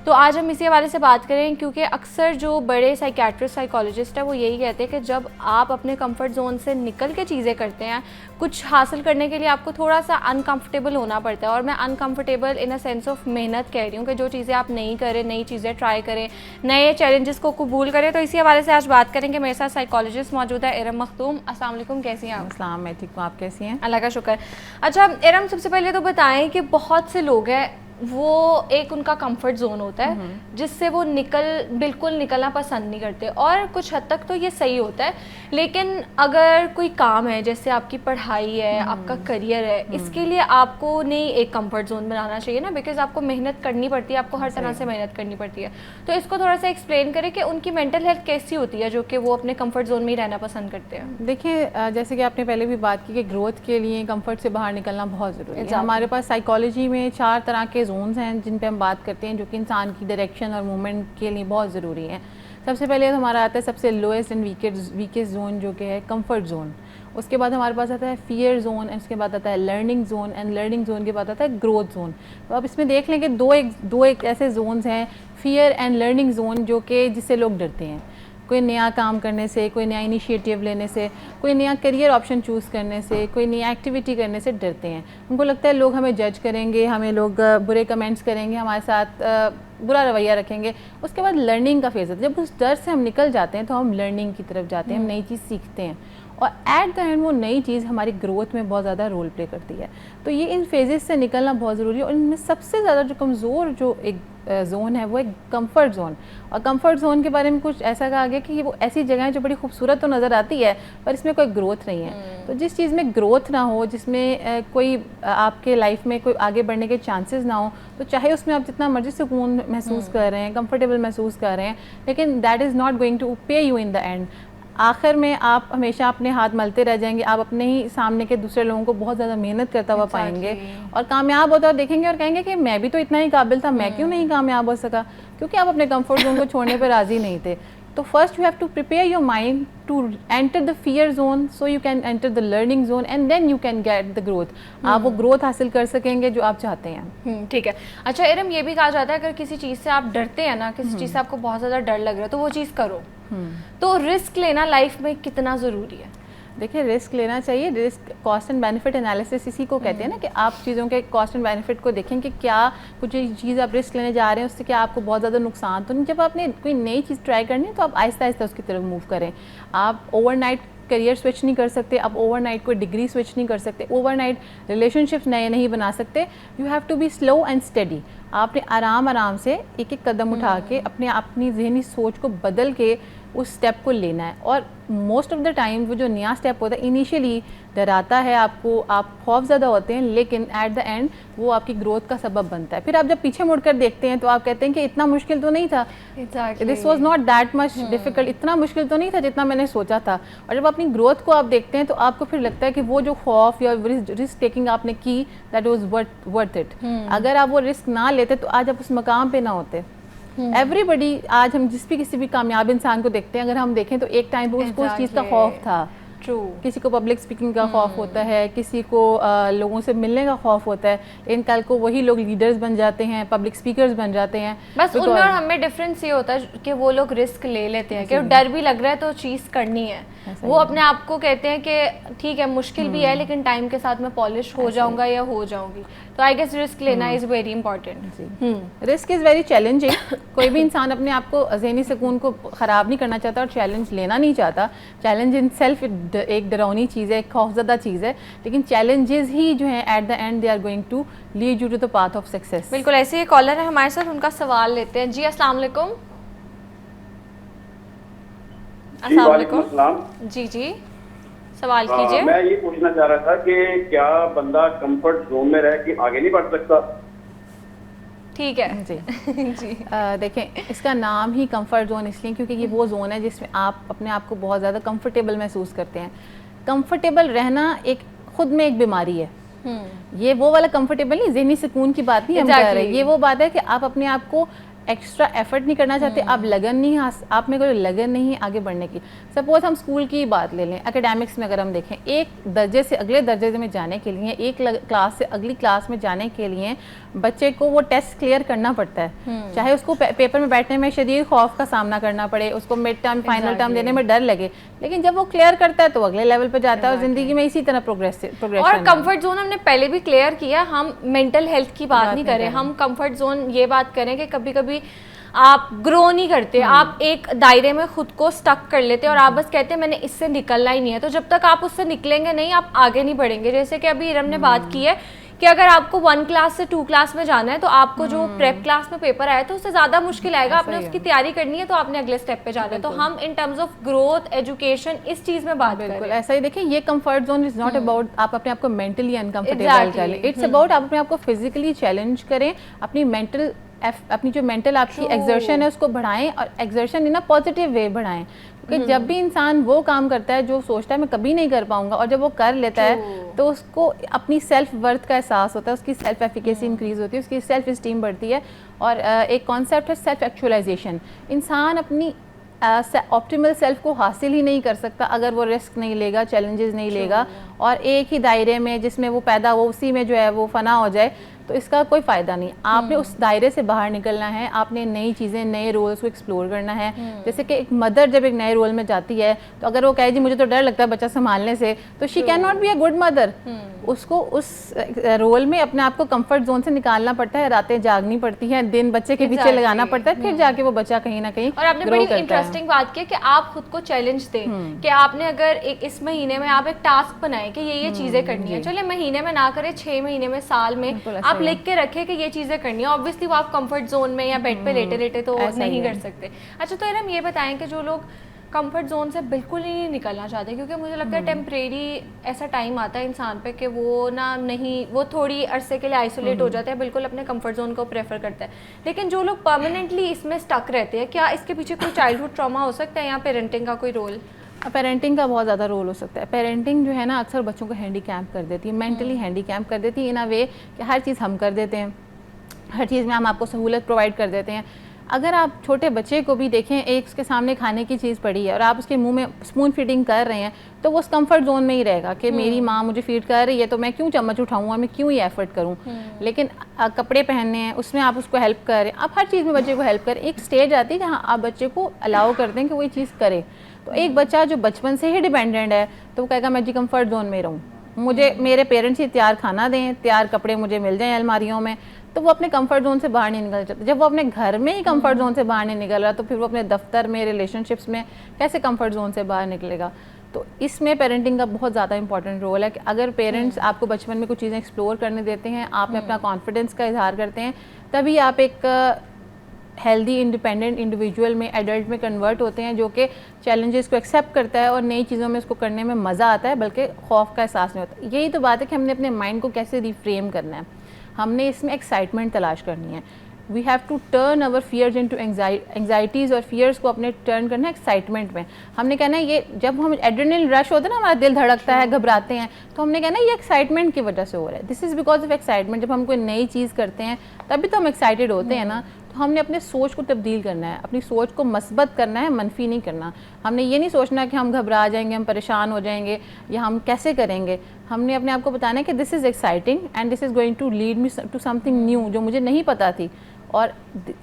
A: तो आज हम इसी हवाले से बात करें, क्योंकि अक्सर जो बड़े साइकियाट्रिस्ट, साइकोलॉजिस्ट है वो यही कहते हैं कि जब आप अपने कंफर्ट जोन से निकल के चीज़ें करते हैं, कुछ हासिल करने के लिए आपको थोड़ा सा अनकंफर्टेबल होना पड़ता है। और मैं uncomfortable in a sense of मेहनत कह रही हूँ कि जो चीज़ें आप नहीं करें, नई चीज़ें ट्राई करें, नए चैलेंजेस को कबूल करें। तो इसी हवाले से आज बात करेंगे। मेरे साथ साइकोलॉजिस्ट मौजूद है इरम मखदूम। अस्सलाम वालेकुम, कैसी हैं आप?
D: अस्सलाम, मैं ठीक हूँ, आप कैसी हैं?
A: अल्लाह का शुक्र। अच्छा इरम, सबसे पहले तो बताएं कि बहुत से लोग हैं वो एक उनका कंफर्ट जोन होता है जिससे वो बिल्कुल निकलना पसंद नहीं करते, और कुछ हद तक तो ये सही होता है। लेकिन अगर कोई काम है, जैसे आपकी पढ़ाई है, आपका करियर है, इसके लिए आपको नहीं एक कंफर्ट जोन बनाना चाहिए ना, बिकॉज आपको मेहनत करनी पड़ती है, आपको हर तरह से मेहनत करनी पड़ती है। तो इसको थोड़ा सा एक्सप्लेन करें कि उनकी मेंटल हेल्थ कैसी होती है जो कि वो अपने कंफर्ट जोन में ही रहना पसंद करते हैं।
D: देखिए, जैसे कि आपने पहले भी बात की कि ग्रोथ के लिए कंफर्ट से बाहर निकलना बहुत ज़रूरी है। हमारे पास साइकोलॉजी में 4 तरह के जोन्स हैं जिन पे हम बात करते हैं, जो कि इंसान की डायरेक्शन और मूवमेंट के लिए बहुत ज़रूरी हैं। सबसे पहले तो हमारा आता है सबसे लोएस्ट एंड वीकेस्ट जोन, जो कि है कंफर्ट जोन। उसके बाद हमारे पास आता है फियर जोन, एंड उसके बाद आता है learning zone, and learning zone के बाद आता है ग्रोथ जोन। तो अब इसमें देख लें कि दो एक ऐसे जोन्स हैं, फियर एंड लर्निंग जोन, जो कि जिससे लोग डरते हैं। कोई नया काम करने से, कोई नया इनिशिएटिव लेने से, कोई नया करियर ऑप्शन चूज़ करने से, कोई नया एक्टिविटी करने से डरते हैं। उनको लगता है लोग हमें जज करेंगे, हमें लोग बुरे कमेंट्स करेंगे, हमारे साथ बुरा रवैया रखेंगे। उसके बाद लर्निंग का फेज़ होता है। जब उस डर से हम निकल जाते हैं तो हम लर्निंग की तरफ जाते हैं, हम नई चीज़ सीखते हैं, और एट द एंड वो नई चीज़ हमारी ग्रोथ में बहुत ज़्यादा रोल प्ले करती है। तो ये इन फेजेस से निकलना बहुत ज़रूरी है। और इनमें सबसे ज़्यादा जो कमज़ोर जो एक जोन है वो एक कंफर्ट जोन। और कंफर्ट जोन के बारे में कुछ ऐसा कहा गया कि वो ऐसी जगह है जो बड़ी खूबसूरत तो नज़र आती है पर इसमें कोई ग्रोथ नहीं है। तो जिस चीज़ में ग्रोथ ना हो, जिसमें कोई आपके लाइफ में कोई आगे बढ़ने के चांसेस ना हो, तो चाहे उसमें आप जितना मर्जी सुकून महसूस कर रहे हैं, कंफर्टेबल महसूस कर रहे हैं, लेकिन that is not going to pay you in the end. आखिर में आप हमेशा अपने हाथ मलते रह जाएंगे, आप अपने ही सामने के दूसरे लोगों को बहुत ज़्यादा मेहनत करता हुआ पाएंगे और कामयाब होता हुआ देखेंगे और कहेंगे कि मैं भी तो इतना ही काबिल था, मैं क्यों नहीं कामयाब हो सका, क्योंकि आप अपने कंफर्ट जोन को छोड़ने पर राज़ी नहीं थे। तो first you have to prepare your mind to enter the fear zone so you can enter the learning zone and then you can get the growth. आप वो ग्रोथ हासिल कर सकेंगे जो आप चाहते हैं।
A: ठीक है। अच्छा इरम, ये भी कहा जाता है अगर किसी चीज़ से आप डरते हैं ना, किसी चीज़ से आपको बहुत ज़्यादा डर लग रहा है, तो वो चीज़ करो। तो रिस्क लेना लाइफ में कितना ज़रूरी है?
D: देखिए, रिस्क लेना चाहिए। Risk cost and benefit analysis इसी को कहते हैं ना, कि आप चीज़ों के कॉस्ट एंड बेनिफिट को देखें कि क्या कुछ चीज़ आप रिस्क लेने जा रहे हैं उससे क्या आपको बहुत ज़्यादा नुकसान तो नहीं। जब आपने कोई नई चीज़ ट्राई करनी है तो आप आहिस्ता आहिस्ता उसकी तरफ मूव करें। आप ओवरनाइट करियर स्विच नहीं कर सकते, आप ओवरनाइट कोई डिग्री स्विच नहीं कर सकते, ओवरनाइट रिलेशनशिप्स नए नहीं बना सकते। You have to be slow and study. आपने आराम आराम से एक एक कदम उठा के अपनी जहनी सोच को बदल के उस स्टेप को लेना है। और मोस्ट ऑफ द टाइम वो जो नया स्टेप होता है इनिशियली डराता है आपको, आप खौफ ज़्यादा होते हैं, लेकिन एट द एंड वो आपकी ग्रोथ का सबब बनता है। फिर आप जब पीछे मुड़कर देखते हैं तो आप कहते हैं कि इतना मुश्किल तो नहीं था, this was not that much difficult, इतना मुश्किल तो नहीं था जितना मैंने सोचा था। और जब अपनी ग्रोथ को आप देखते हैं तो आपको फिर लगता है कि वो जो खौफ या रिस्क टेकिंग आपने की, दैट वॉज वर्थ इट। अगर आप वो रिस्क ना लेते तो आज आप उस मकाम पे ना होते। एवरीबडी, आज हम किसी भी कामयाब इंसान को देखते हैं, अगर हम देखें तो एक टाइम पे उसको उस चीज़ का खौफ था।
A: ट्रू।
D: किसी को पब्लिक स्पीकिंग का खौफ होता है, किसी को लोगों से मिलने का खौफ होता है, लेकिन कल को वही लोग लीडर्स बन जाते हैं, पब्लिक स्पीकर्स बन जाते हैं।
A: बस उनमें और हमें डिफरेंस ये होता है कि वो लोग रिस्क ले लेते हैं कि डर भी लग रहा है तो चीज़ करनी है। वो अपने आप को कहते हैं कि ठीक है मुश्किल भी है लेकिन टाइम के साथ मैं पॉलिश हो जाऊंगा या हो जाऊंगी। तो आई गेस रिस्क लेना is very important.
D: Risk is very challenging. कोई भी इंसान अपने आप को ज़हनी सुकून को ख़राब नहीं करना चाहता और चैलेंज लेना नहीं चाहता। चैलेंज इन सेल्फ एक डरावनी चीज़ है, एक खौफज़दा चीज़ है, लेकिन चैलेंजेस ही जो हैं at the end they are going to lead you to the path of success.
A: बिल्कुल, ऐसे ही कॉलर है हमारे साथ, उनका सवाल लेते हैं। जी अस्सलाम वालेकुम। अस्सलाम वालेकुम। जी जी, सवाल कीजिए।
E: मैं ये पूछना चाह रहा था कि क्या बंदा कंफर्ट जोन में रह के आगे नहीं बढ़ सकता?
A: ठीक है
D: जी
A: जी।
D: देखें, इसका नाम ही कंफर्ट जोन इसलिए क्योंकि ये वो जोन है जिसमें आप अपने आप को बहुत ज़्यादा कंफर्टेबल महसूस करते हैं। कंफर्टेबल रहना एक खुद में एक बीमारी है। ये वो वाला कंफर्टेबल नहीं, ज़हनी सुकून की बात नहीं हम कर रहे हैं। ये वो बात है कि आप अपने आप को एक्स्ट्रा एफर्ट नहीं करना चाहते, आप लगन नहीं, आप में कोई लगन नहीं है आगे बढ़ने की। सपोज हम स्कूल की बात ले लें, एकेडमिक्स में अगर हम देखें, एक दर्जे से अगले दर्जे में जाने के लिए, एक क्लास से अगली क्लास में जाने के लिए बच्चे को वो टेस्ट क्लियर करना पड़ता है। चाहे उसको पेपर में बैठने में शदीद खौफ का सामना करना पड़े, उसको मिड टर्म फाइनल टर्म देने में डर लगे, लेकिन जब वो क्लियर करता है तो अगले लेवल पर जाता है और ज़िंदगी में इसी तरह प्रोग्रेशन।
A: और कंफर्ट जोन हमने पहले भी क्लियर किया, हम मेंटल हेल्थ की बात नहीं करें, हम कंफर्ट जोन ये बात करें कि कभी कभी आप ग्रो नहीं करते, आप एक दायरे में खुद को स्टक कर लेते हैं और आप बस कहते हैं मैंने इससे निकलना ही नहीं है। तो जब तक आप उससे निकलेंगे नहीं, आप आगे नहीं बढ़ेंगे। जैसे कि अभी इरम ने बात की है कि अगर आपको 1 क्लास से 2 क्लास में जाना है तो आपको जो प्रेप क्लास में पेपर आया तो उससे ज़्यादा मुश्किल आएगा, आपने उसकी तैयारी करनी है तो आपने अगले स्टेप पे जाना है। तो हम in terms of growth, education, इस चीज़ में बात करें।
D: बिल्कुल ऐसा ही देखें, ये comfort zone is not about आप अपने आप को मेंटली अनकंफर्टेबल कर लें, इट्स अबाउट आप अपने आप को फिजिकली चैलेंज करें, अपनी जो मेंटल आपकी एक्सर्शन है उसको बढ़ाएं और exertion in a positive way बढ़ाएं। क्योंकि जब भी इंसान वो काम करता है जो सोचता है मैं कभी नहीं कर पाऊंगा और जब वो कर लेता है तो उसको अपनी सेल्फ वर्थ का एहसास होता है, उसकी सेल्फ एफिकेसी इंक्रीज होती है, उसकी सेल्फ इस्टीम बढ़ती है। और एक कॉन्सेप्ट है सेल्फ एक्चुअलाइजेशन। इंसान अपनी ऑप्टिमल सेल्फ को हासिल ही नहीं कर सकता अगर वो रिस्क नहीं लेगा, चैलेंजेस नहीं लेगा और एक ही दायरे में जिसमें वो पैदा हो उसी में जो है वो फना हो जाए, तो इसका कोई फ़ायदा नहीं। आपने उस दायरे से बाहर निकलना है, आपने नई चीज़ें, नए रोल्स को एक्सप्लोर करना है। जैसे कि एक मदर जब एक नए रोल में जाती है तो अगर वो कहे जी मुझे तो डर लगता है बच्चा संभालने से, तो she can not be a good mother. उसको उस रोल में अपने आप को कंफर्ट जोन से निकालना पड़ता है, रातें जागनी पड़ती हैं, दिन बच्चे के पीछे लगाना पड़ता है, फिर जाके वो बच्चा कहीं ना कहीं।
A: और आपने बड़ी इंटरेस्टिंग बात की कि आप खुद को चैलेंज दें कि आपने अगर इस महीने में आप एक टास्क बनाए कि ये चीज़ें करनी है, चले महीने में ना करें, 6 महीने में, साल में आप लिख के रखें कि ये चीज़ें करनी है। ऑब्वियसली वो आप कंफर्ट जोन में या बेड पे लेटे लेटे तो नहीं कर सकते। अच्छा, तो हम ये बताएं कि जो लोग कंफर्ट जोन से बिल्कुल ही नहीं निकलना चाहते, क्योंकि मुझे लगता है टेम्परेरी ऐसा टाइम आता है इंसान पे कि वो थोड़ी अरसे के लिए आइसोलेट हो जाता है, बिल्कुल अपने कंफर्ट जोन को प्रेफर करता है। लेकिन जो लोग परमानेंटली इसमें स्टक रहते हैं, क्या इसके पीछे कोई चाइल्डहुड ट्रॉमा हो सकता है या पेरेंटिंग का कोई रोल?
D: पेरेंटिंग का बहुत ज़्यादा रोल हो सकता है। पेरेंटिंग जो है ना अक्सर बच्चों को हैंडीकैप कर देती है, मेंटली हैंडीकैप कर देती है इन अ वे कि हर चीज़ हम कर देते हैं, हर चीज़ में हम आपको सहूलत प्रोवाइड कर देते हैं। अगर आप छोटे बच्चे को भी देखें, एक उसके सामने खाने की चीज़ पड़ी है और आप उसके मुंह में स्पून फीडिंग कर रहे हैं, तो वो उस कंफर्ट जोन में ही रहेगा कि मेरी माँ मुझे फीड कर रही है तो मैं क्यों चम्मच उठाऊँ और मैं क्यों ये एफर्ट करूँ। लेकिन कपड़े पहनने हैं उसमें आप उसको हेल्प करें, आप हर चीज़ में बच्चे को हेल्प करें। एक स्टेज आती है जहाँ आप बच्चे को अलाउ करते हैं कि वो ये चीज़ करे। तो एक बच्चा जो बचपन से ही डिपेंडेंट है तो वो कहेगा मैं जी कंफर्ट जोन में रहूँ, मुझे मेरे पेरेंट्स ही तैयार खाना दें, तैयार कपड़े मुझे मिल जाएं अलमारियों में, तो वो अपने कंफर्ट जोन से बाहर नहीं निकल सकता। जब वो अपने घर में ही कंफर्ट जोन से बाहर नहीं निकल रहा तो फिर वो अपने दफ्तर में, रिलेशनशिप्स में कैसे कंफर्ट जोन से बाहर निकलेगा। तो इसमें पेरेंटिंग का बहुत ज़्यादा इंपॉर्टेंट रोल है कि अगर पेरेंट्स आपको बचपन में कुछ चीज़ें एक्सप्लोर करने देते हैं, आप में अपना कॉन्फिडेंस का इजहार करते हैं, तभी आप एक हेल्दी इंडिपेंडेंट इंडिविजुअल में, एडल्ट में कन्वर्ट होते हैं जो कि चैलेंजेस को एक्सेप्ट करता है और नई चीज़ों में उसको करने में मज़ा आता है, बल्कि खौफ का एहसास नहीं होता। यही तो बात है कि हमने अपने माइंड को कैसे रिफ्रेम करना है, हमने इसमें एक्साइटमेंट तलाश करनी है। We have to turn our fears into anxieties और फियर्स को अपने टर्न करना है एक्साइटमेंट में। हमने कहना है ये जब हम एड्रेनलिन रश होता है ना, हमारा दिल धड़कता है, घबराते हैं, तो हमने कहना है ये एक्साइटमेंट की वजह से हो रहा है, this is because of excitement. जब हम कोई नई चीज़ करते हैं तभी तो हम एक्साइटेड होते हैं ना। तो हमने अपने सोच को तब्दील करना है, अपनी सोच को मस्बत करना है, मनफी नहीं करना। हमने ये नहीं सोचना कि हम घबरा जाएंगे, हम परेशान हो जाएंगे या हम कैसे करेंगे। हमने अपने आप को बताना है कि this is exciting and this is going to lead me to something new, जो मुझे नहीं पता थी और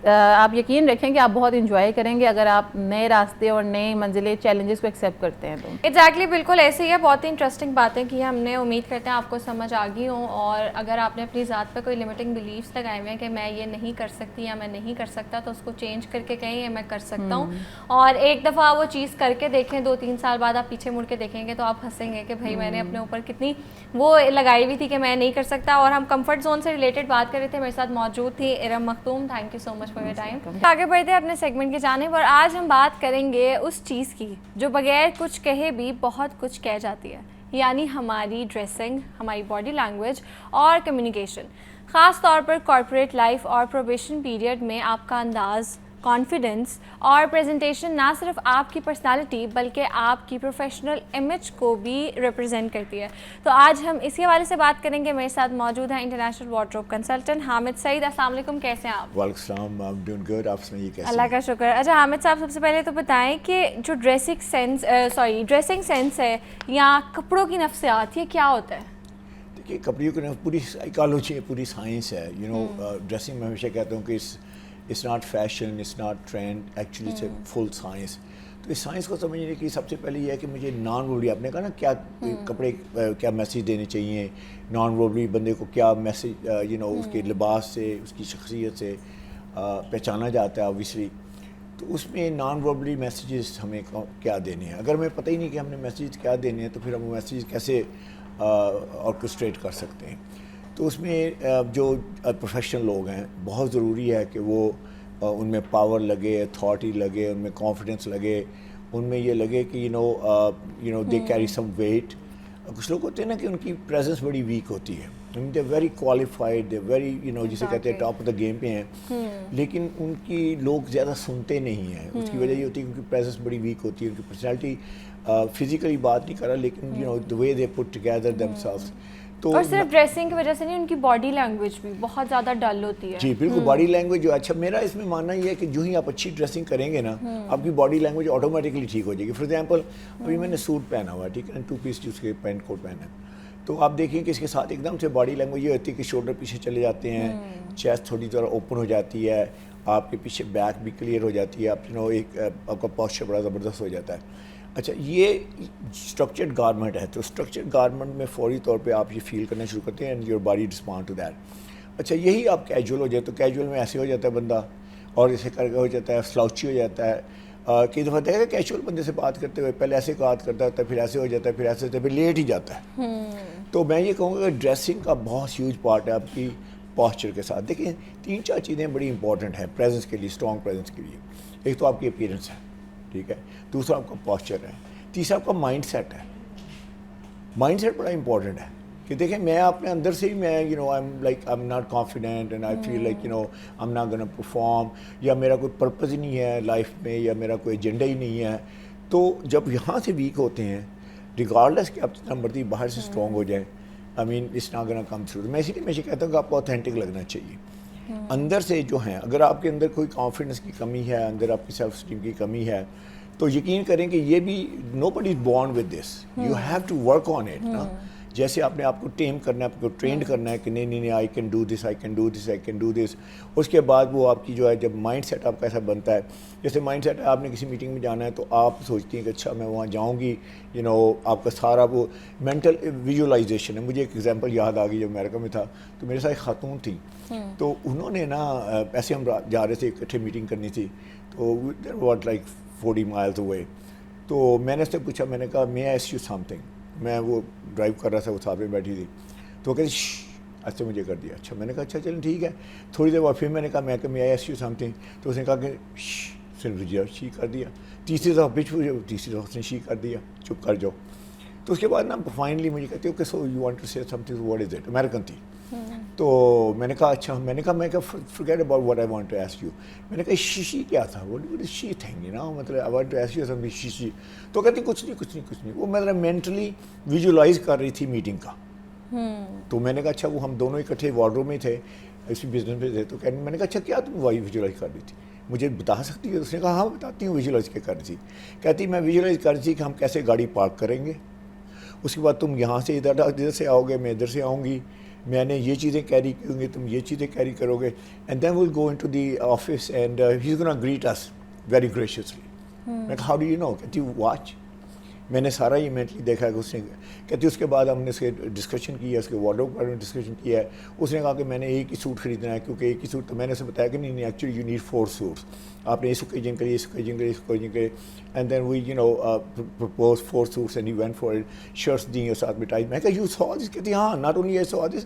D: आप यकीन रखें कि आप बहुत इंजॉय करेंगे अगर आप नए रास्ते और नए मंजिलें चैलेंजेस को एक्सेप्ट करते हैं तो।
A: एग्जैक्टली बिल्कुल ऐसे ही है। बहुत ही इंटरेस्टिंग बातें की हमने, उम्मीद करते हैं आपको समझ आ गई हो। और अगर आपने अपनी ज़ात पर कोई लिमिटिंग बिलीव्स लगाए हुए हैं कि मैं ये नहीं कर सकती या मैं नहीं कर सकता, तो उसको चेंज करके कहें ये मैं कर सकता हूँ। और एक दफ़ा वो चीज़ करके देखें, 2-3 साल बाद आप पीछे मुड़ के देखेंगे तो आप हंसेंगे कि भाई मैंने अपने ऊपर कितनी वो लगाई हुई थी कि मैं नहीं कर सकता। और हम कंफर्ट जोन से रिलेटेड बात कर रहे थे, मेरे साथ मौजूद थी Iram Makhdoom. Thank you so much for your time. आगे बढ़ते हैं अपने सेगमेंट की जानिब और आज हम बात करेंगे उस चीज़ की जो बगैर कुछ कहे भी बहुत कुछ कह जाती है, यानी हमारी ड्रेसिंग, हमारी बॉडी लैंग्वेज और कम्युनिकेशन। ख़ास तौर पर कॉर्पोरेट लाइफ और प्रोबेशन पीरियड में आपका अंदाज़, कॉन्फिडेंस और प्रेजेंटेशन ना सिर्फ आपकी पर्सनालिटी बल्कि आपकी प्रोफेशनल इमेज को भी रिप्रेजेंट करती है। तो आज हम इसी हवाले से बात करेंगे। मेरे साथ मौजूद हैं international wardrobe consultant Hamid Saeed. अस्सलाम वालेकुम, कैसे हैं आप?
F: वालेकुम सलाम, आई एम डूइंग गुड। आप सुनाइए कैसे?
A: अल्लाह का शुक्र। अच्छा हामिद साहब, सबसे पहले तो बताएं कि जो ड्रेसिंग सेंस है या कपड़ों की नफ्सियात, ये क्या होता है?
F: देखिए, कपड़ों की पूरी साइकोलॉजी है, पूरी साइंस है। यू नो, ड्रेसिंग में हमेशा कहता हूँ कि it's not fashion, it's not trend, actually it's full science. तो इस साइंस को समझने की सबसे पहले ये है कि मुझे नॉन वर्बली, आपने कहा ना क्या कपड़े क्या मैसेज देने चाहिए, नॉन वर्बली बंदे को क्या मैसेज यू नो उसके लिबास से, उसकी शख्सियत से पहचाना जाता है ऑब्वियसली। तो उसमें नॉन वर्बली मैसेजेस हमें क्या देने हैं। अगर हमें पता ही नहीं कि हमने मैसेज क्या देने हैं तो फिर हम वो मैसेज कैसे ऑर्केस्ट्रेट कर सकते हैं। तो उसमें जो प्रोफेशनल लोग हैं, बहुत ज़रूरी है कि वो उनमें पावर लगे, अथॉरिटी लगे, उनमें कॉन्फिडेंस लगे, उनमें ये लगे कि you know they carry some weight. कुछ लोग होते हैं ना कि उनकी प्रेजेंस बड़ी वीक होती है, they very qualified, they very you know जिसे कहते हैं टॉप ऑफ द गेम पे हैं, लेकिन उनकी लोग ज़्यादा सुनते नहीं हैं। उसकी वजह ये होती है कि उनकी प्रेजेंस बड़ी वीक होती है, उनकी पर्सनैलिटी फिजिकली बात नहीं कर रहा, लेकिन you know the way they put together themselves. तो
A: और सिर्फ ड्रेसिंग की वजह से नहीं, उनकी बॉडी लैंग्वेज भी बहुत ज़्यादा डल होती है।
F: जी बिल्कुल, बॉडी लैंग्वेज जो अच्छा, मेरा इसमें मानना ये है कि जो ही आप अच्छी ड्रेसिंग करेंगे ना, आपकी बॉडी लैंग्वेज ऑटोमेटिकली ठीक हो जाएगी। फॉर एग्जांपल, अभी मैंने सूट पहना हुआ है, ठीक है, 2 पीस उसके पैंट कोट पहना है, तो आप देखिए कि इसके साथ एकदम से बॉडी लैंग्वेज ये होती है कि शोल्डर पीछे चले जाते हैं, चेस्ट थोड़ी तरह ओपन हो जाती है, आपके पीछे बैक भी क्लियर हो जाती है, आप यू नो एक आपका पॉस्चर बड़ा ज़बरदस्त हो जाता है। अच्छा, ये स्ट्रक्चर्ड गारमेंट है, तो स्ट्रक्चर्ड गारमेंट में फौरी तौर पे आप ये फील करना शुरू करते हैं and your body respond to that. अच्छा, यही आप कैजुअल हो जाए तो कैजुअल में ऐसे हो जाता है बंदा, और इसे करके हो जाता है स्लाउची हो जाता है। कई दफ़ा देखा कैजुअल बंदे से बात करते हुए पहले ऐसे बात करता होता है, फिर ऐसे हो जाता है, फिर ऐसे होता है, फिर लेट ही जाता है। तो मैं ये कहूँगा कि ड्रेसिंग का बहुत ह्यूज पार्ट है आपकी पॉस्चर के साथ। देखिए, 3-4 चीज़ें बड़ी इंपॉर्टेंट हैं प्रेजेंस के लिए, स्ट्रॉन्ग प्रेजेंस के लिए। एक तो आपकी अपीयरेंस है, ठीक है, दूसरा आपका पॉस्चर है, तीसरा आपका माइंडसेट है। माइंडसेट बड़ा इंपॉर्टेंट है कि देखें, मैं अपने अंदर से ही मैं you know I am not confident and I feel like you know I am not gonna perform, या मेरा कोई पर्पज़ ही नहीं है लाइफ में, या मेरा कोई एजेंडा ही नहीं है। तो जब यहाँ से वीक होते हैं, रिगार्डलेस कि आप जितना मर्जी बाहर से स्ट्रॉन्ग हो जाए, I mean it's not gonna come through. मैं इसीलिए हमेशा कहता हूँ कि आपको ऑथेंटिक लगना चाहिए अंदर से जो है। अगर आपके अंदर कोई कॉन्फिडेंस की कमी है, अंदर आपकी सेल्फ स्टीम की कमी है, तो यकीन करें कि ये भी nobody is born with this, you have to work on it ना। जैसे आपने आपको टेम करना है, आपको ट्रेंड करना है कि नहीं I can do this, I can do this, I can do this. उसके बाद वो आपकी जो है, जब माइंड सेट आपका ऐसा बनता है, जैसे माइंड सेट आपने किसी मीटिंग में जाना है तो आप सोचती हैं कि अच्छा मैं वहाँ जाऊँगी, यू नो आपका सारा वो मेंटल विजुअलाइजेशन है। मुझे एक एग्जांपल याद आ गई, जब अमेरिका में था तो मेरे साथ एक खातून थी, तो उन्होंने ना ऐसे हम जा रहे थे इकट्ठे मीटिंग करनी थी, तो there was like 40 miles away. तो मैंने उससे पूछा, मैंने कहा may I ask you something. मैं वो ड्राइव कर रहा था, वो साथ में बैठी थी, तो वो कहती ऐसे मुझे कर दिया। अच्छा, मैंने कहा अच्छा चलो ठीक है। थोड़ी देर बाद फिर मैंने कहा मैं मे आई आस्क यू समथिंग, तो उसने कहा कि सिर्फ शी कर दिया। तीसरी दफ़ा तीसरी दफ़ा उसने शी कर दिया, चुप कर जाओ। तो उसके बाद ना फाइनली मुझे कहती okay so you want to say something, what is it, American थी। तो मैंने कहा अच्छा, मैंने कहा forget about what I want to ask you. मैंने कहा शी क्या था, what is she thing, you know, मतलब I want to ask you something she. तो कहती कुछ नहीं। वो मतलब मेंटली विजुअलाइज कर रही थी मीटिंग का। तो मैंने कहा अच्छा, वो हम दोनों इकट्ठे वार्डरोब में थे, इसी बिजनेस में थे। तो मैंने कहा अच्छा क्या तुम वही विजुअलाइज कर रही थी, मुझे बता सकती है? उसने कहा हाँ बताती हूँ विजुअलाइज क्या कर रही थी। कहती मैं विजुअलाइज कर रही थी कि हम कैसे गाड़ी पार्क करेंगे, उसके बाद तुम यहाँ से इधर से आओगे, मैं इधर से आऊँगी, मैंने ये चीज़ें कैरी की होंगी, तुम ये चीज़ें कैरी करोगे, and then will go into the office and he is gonna greet us very graciously. मैं कहा हाउ डू यू नो? कहती वॉच। मैंने सारा ये मेंटली देखा है कि उसने, कहती उसके बाद हमने उसके डिस्कशन की है, उसके वार्डरोब के बारे में डिस्कशन किया है। उसने कहा कि मैंने एक ही सूट खरीदना है, क्योंकि एक ही सूट, तो मैंने उसे बताया कि नहीं एक्चुअली यू नीड 4 सूट्स, आपने इस ओकेजन के लिए, इस ओकेजन के लिए, इस ओकेजन के लिए, and then we propose 4 suits and you went for it, shirts दी और साथ में टाई। मैं कहा यू सॉ दिस? कहती हाँ, not only I saw this,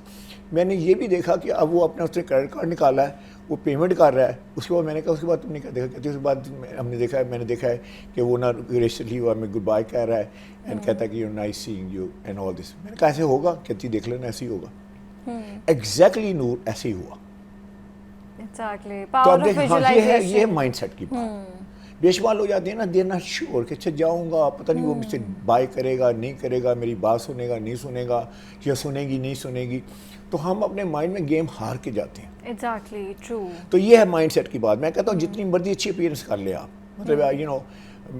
F: मैंने ये भी देखा कि अब वो अपने उसने क्रेडिट कार्ड निकाला है, वो पेमेंट कर रहा है। उसके बाद मैंने कहा उसके बाद तुमने क्या देखा? कहती उसके बाद हमने देखा है, मैंने देखा है कि वो ना ग्रेशियसली वो हमें गुड बाय कह रहा है एंड कहता है कि you nice seeing you and all this. मैंने कहा ऐसे होगा? कहती देख लेना ऐसे ही होगा। एग्जैक्टली नूर ऐसे ही हुआ।
A: एग्जैक्टली,
F: तो
A: पावर
F: अब
A: ऑफ
F: देख, हाँ ये है
A: विजुअलाइजेशन।
F: माइंडसेट की बात। बेशुमार हो जाते हैं ना, देर नॉट श्योर कि अच्छा जाऊँगा, पता नहीं वो मुझसे बाय करेगा नहीं करेगा, मेरी बात सुनेगा नहीं सुनेगा, या सुनेगी नहीं सुनेगी, तो हम अपने माइंड में गेम हार के जाते हैं।
A: Exactly, true.
F: तो ये है माइंडसेट की बात। मैं कहता हूँ जितनी मर्जी अच्छी अपीयरेंस कर ले आप, मतलब यू नो,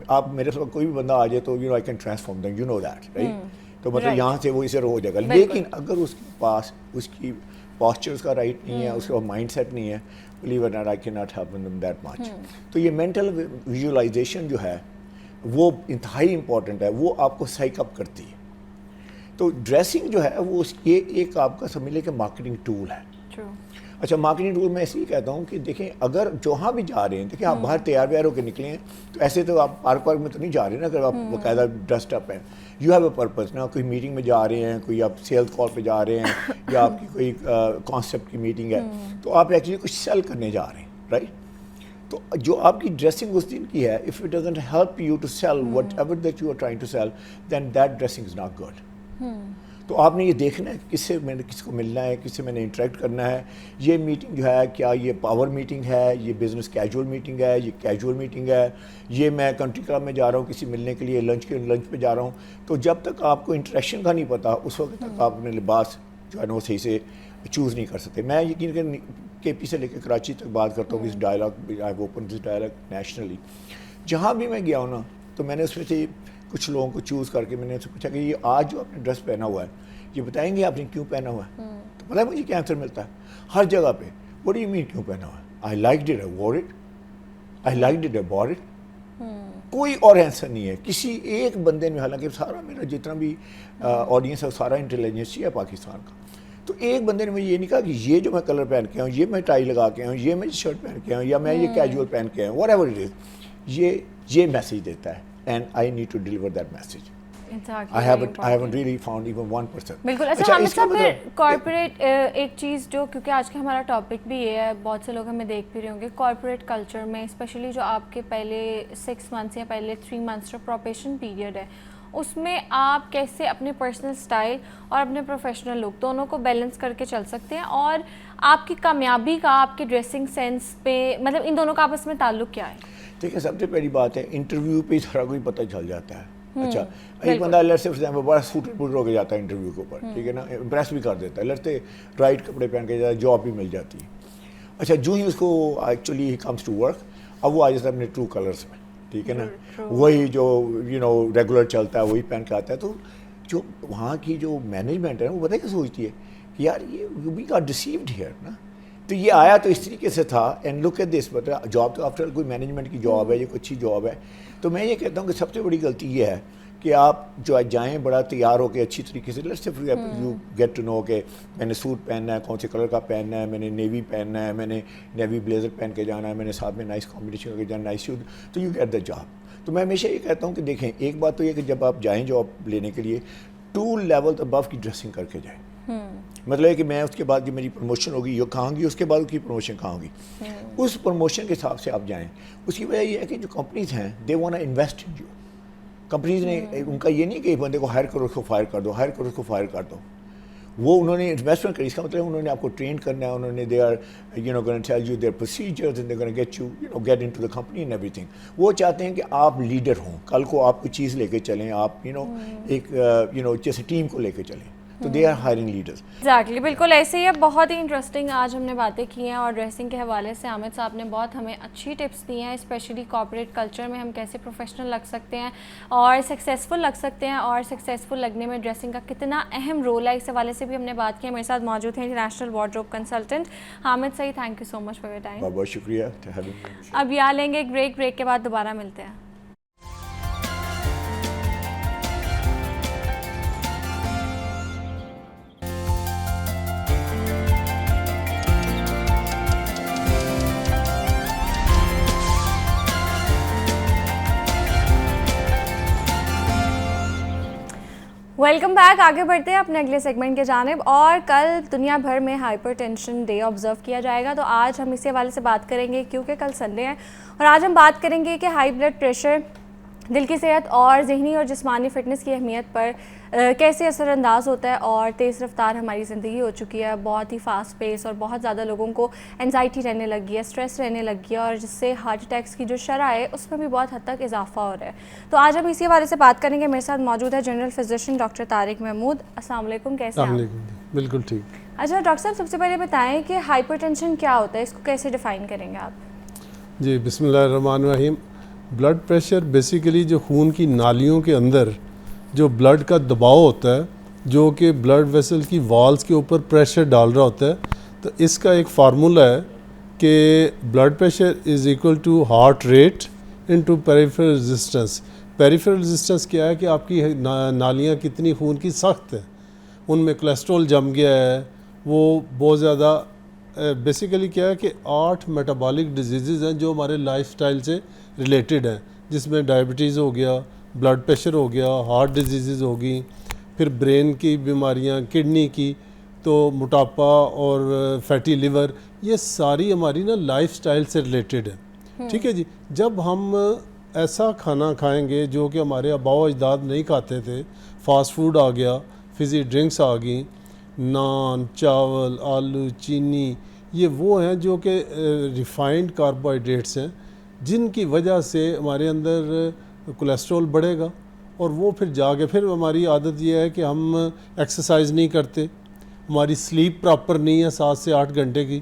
F: आप मेरे साथ कोई भी बंदा आ जाए तो you know I can transform them, you know that right. तो मतलब यहाँ से वो इसे हो जाएगा, लेकिन अगर उसके पास उसकी पॉस्चर उसका राइट नहीं है, उसका माइंडसेट नहीं है, believe it not I can not help them that much. तो ये मेंटल विजुअलाइजेशन जो है वो इंतहाई इंपॉर्टेंट है, वो आपको साइक अप करती है। तो ड्रेसिंग जो है वो ये एक आपका समझ लें कि मार्केटिंग टूल है।
A: ट्रू।
F: अच्छा, मार्केटिंग टूल मैं इसलिए कहता हूँ कि देखें, अगर जहाँ भी जा रहे हैं, देखिए आप बाहर तैयार व्यार होकर निकले हैं, तो ऐसे तो आप पार्क में तो नहीं जा रहे ना, अगर आप बाकायदा ड्रेस्ड अप हैं, यू हैव अ पर्पस ना, कोई मीटिंग में जा रहे हैं, कोई आप सेल्स कॉल पे जा रहे हैं, या आपकी कोई कॉन्सेप्ट की मीटिंग है, तो आप एक्चुअली कुछ सेल करने जा रहे हैं, राइट। तो जो आपकी ड्रेसिंग उस दिन की है, if it doesn't help you to sell whatever that you are trying to sell, then that dressing is not good. तो आपने ये देखना है किससे मैंने, किसको मिलना है, किससे मैंने इंटरेक्ट करना है। ये मीटिंग जो है, क्या ये पावर मीटिंग है, ये बिज़नेस कैजुअल मीटिंग है, ये कैजुअल मीटिंग है, ये मैं कंट्री क्लब में जा रहा हूँ किसी मिलने के लिए, लंच पे जा रहा हूँ। तो जब तक आपको इंटरेक्शन का नहीं पता, उस वक्त तक आप अपने लिबास जो है ना वो सही से चूज़ नहीं कर सकते। मैं यकीन कर KP से लेकर कराची तक बात करता हूँ, इस dialogue, I open this dialogue nationally. जहाँ भी मैं गया हूँ ना, तो मैंने उसमें से कुछ लोगों को चूज़ करके मैंने उनसे पूछा कि ये आज जो आपने ड्रेस पहना हुआ है, ये बताएंगे आपने क्यों पहना हुआ है? तो पता है मुझे क्या आंसर मिलता है हर जगह पे, व्हाट डू यू मीन क्यों पहना हुआ है? आई liked it, I wore it, I liked it, I bore it. कोई और आंसर नहीं है किसी एक बंदे ने, हालांकि सारा मेरा जितना भी ऑडियंस है सारा इंटेलिजेंस ही है पाकिस्तान का, तो एक बंदे ने मुझे ये नहीं कहा कि ये जो मैं कलर पहन के आऊँ, ये मैं टाई लगा के आऊँ, ये मैं शर्ट पहन के आऊँ, या मैं ये कैजुअल पहन के आऊँ, व्हाटएवर इट इज, ये मैसेज देता है, and I need to deliver that message. I haven't really found even one person.
A: बिल्कुल। अच्छा हम
F: इसका
A: सब फिर कॉर्पोरेट एक चीज़ जो, क्योंकि आज का हमारा टॉपिक भी ये है, बहुत से लोग हमें देख भी रहे होंगे कॉर्पोरेट कल्चर में, स्पेशली जो आपके पहले 6 मंथ्स या पहले 3 मंथ्स जो प्रोबेशन पीरियड है, उसमें आप कैसे अपने पर्सनल स्टाइल और अपने प्रोफेशनल लुक दोनों को बैलेंस करके चल सकते हैं, और आपकी कामयाबी का आपके ड्रेसिंग सेंस पे, मतलब इन दोनों का आपस में ताल्लुक क्या है?
F: ठीक है, सबसे पहली बात है इंटरव्यू पे सारा कोई पता चल जाता है। अच्छा, एक बंदा लेट्स से फॉर एग्जांपल बड़ा सूटेड बूटेड होकर जाता है इंटरव्यू के ऊपर, ठीक है ना, इम्प्रेस भी कर देता है, लेट्स से राइट कपड़े पहन के जाता है, जॉब भी मिल जाती है। अच्छा, जो ही उसको actually he comes to work, अब वो आ जाता है अपने ट्रू कलर्स में, ठीक है ना, वही जो यू नो रेगुलर चलता है वही पहन के आता है। तो जो वहाँ की जो मैनेजमेंट है वो पता है क्या सोचती है कि यार ये वी आर डिसीव्ड हियर ना, तो ये आया तो इस तरीके से था, एंड लुक एट दिस, मतलब जॉब तो आफ्टर कोई मैनेजमेंट की जॉब है, ये कोई अच्छी जॉब है। तो मैं ये कहता हूँ कि सबसे बड़ी गलती ये है कि आप जो जाएँ बड़ा तैयार होकर अच्छी तरीके से, let's say for example you get to know के मैंने सूट पहनना है, कौन से कलर का पहनना है, मैंने नेवी पहनना है, मैंने नेवी ब्लेजर पहन के जाना है, मैंने साथ में नाइस कॉम्बिनेशन करके जाना, नाइस शूज, तो यू गेट द जॉब। तो मैं हमेशा ये कहता हूँ कि देखें, एक बात तो ये कि जब आप जाएँ जॉब लेने के लिए 2 लेवल अबव की ड्रेसिंग करके जाएँ। मतलब है कि मैं उसके बाद जो मेरी प्रमोशन होगी ये कहाँ होगी, उसके बाद उसकी प्रमोशन कहाँ होगी, उस प्रमोशन के हिसाब से आप जाएं। उसकी वजह ये है कि जो कंपनीज हैं they want to invest in you. Companies ने, उनका ये नहीं कि एक बंदे को हायर करो उसको फायर कर दो, हायर करो उसको फायर कर दो, वो उन्होंने इन्वेस्टमेंट करी। इसका मतलब उन्होंने आपको ट्रेन करना है, उन्होंने they are you know gonna tell you their procedures and they gonna get you you know get into the company and everything. वो चाहते हैं कि आप लीडर हों, कल को आप कोई चीज़ लेके चलें, आप यू नो एक यू नो जैसे टीम को लेके चलें। तो they are hiring leaders.
A: Exactly, बिल्कुल ऐसे ही है। बहुत ही इंटरेस्टिंग आज हमने बातें की हैं और ड्रेसिंग के हवाले से आमिद साहब ने बहुत हमें अच्छी टिप्स दी हैं, स्पेशली कॉर्पोरेट कल्चर में हम कैसे प्रोफेशनल लग सकते हैं और सक्सेसफुल लग सकते हैं, और सक्सेसफुल लगने में ड्रेसिंग का कितना अहम रोल है, इस हवाले से भी हमने बात की। मेरे साथ मौजूद हैं international wardrobe consultant Hamid Saeed. Thank you so much for your time.
F: बहुत बहुत शुक्रिया।
A: अब यहाँ लेंगे एक ब्रेक के बाद दोबारा मिलते हैं। Welcome back. आगे बढ़ते हैं अपने अगले सेगमेंट के जानिब। और कल दुनिया भर में हाइपरटेंशन डे ऑब्जर्व किया जाएगा, तो आज हम इसी हवाले से बात करेंगे क्योंकि कल संडे है। और आज हम बात करेंगे कि हाई ब्लड प्रेशर दिल की सेहत और ज़हनी और जिस्मानी फ़िटनेस की अहमियत पर कैसे असरअंदाज होता है। और तेज़ रफ्तार हमारी ज़िंदगी हो चुकी है, बहुत ही फास्ट पेस, और बहुत ज़्यादा लोगों को एंजाइटी रहने लगी है, स्ट्रेस रहने लगी है, और जिससे हार्ट अटैक्स की जो शरह है उसमें भी बहुत हद तक इजाफा हो रहा है। तो आज हम इसी बारे से बात करेंगे। मेरे साथ मौजूद है general physician doctor Tariq Mahmood. अस्सलाम वालेकुम, कैसे हैं आप?
G: बिल्कुल ठीक।
A: अच्छा डॉक्टर साहब, सबसे पहले बताएं कि हाइपरटेंशन क्या होता है, इसको कैसे डिफ़ाइन करेंगे आप?
G: जी, बिस्मिल्लाहिर्रहमानिर्रहीम। ब्लड प्रेशर बेसिकली जो खून की नालियों के अंदर जो ब्लड का दबाव होता है, जो कि ब्लड वेसल की वॉल्स के ऊपर प्रेशर डाल रहा होता है, तो इसका एक फार्मूला है कि blood pressure is equal to heart rate into peripheral resistance. Peripheral resistance क्या है कि आपकी नालियाँ कितनी खून की सख्त है, उनमें कोलेस्ट्रॉल जम गया है, वो बहुत ज़्यादा। बेसिकली क्या है कि 8 मेटाबॉलिक डिजीज़ हैं जो हमारे लाइफस्टाइल से रिलेटेड हैं, जिसमें डायबिटीज़ हो गया, ब्लड प्रेशर हो गया, हार्ट डिजीज़ होगी, फिर ब्रेन की बीमारियां, किडनी की, तो मोटापा और फैटी लिवर, ये सारी हमारी ना लाइफस्टाइल से रिलेटेड है। ठीक है जी। जब हम ऐसा खाना खाएंगे जो कि हमारे आबाओ अजदाद नहीं खाते थे, फास्ट फूड आ गया, फिज़ी ड्रिंक्स आ गई, नान, चावल, आलू, चीनी, ये वो हैं जो कि रिफाइंड कार्बोहाइड्रेट्स हैं, जिनकी वजह से हमारे अंदर कोलेस्ट्रॉल बढ़ेगा, और वो फिर जाके फिर हमारी आदत ये है कि हम एक्सरसाइज नहीं करते, हमारी स्लीप प्रॉपर नहीं है 7 से 8 घंटे की,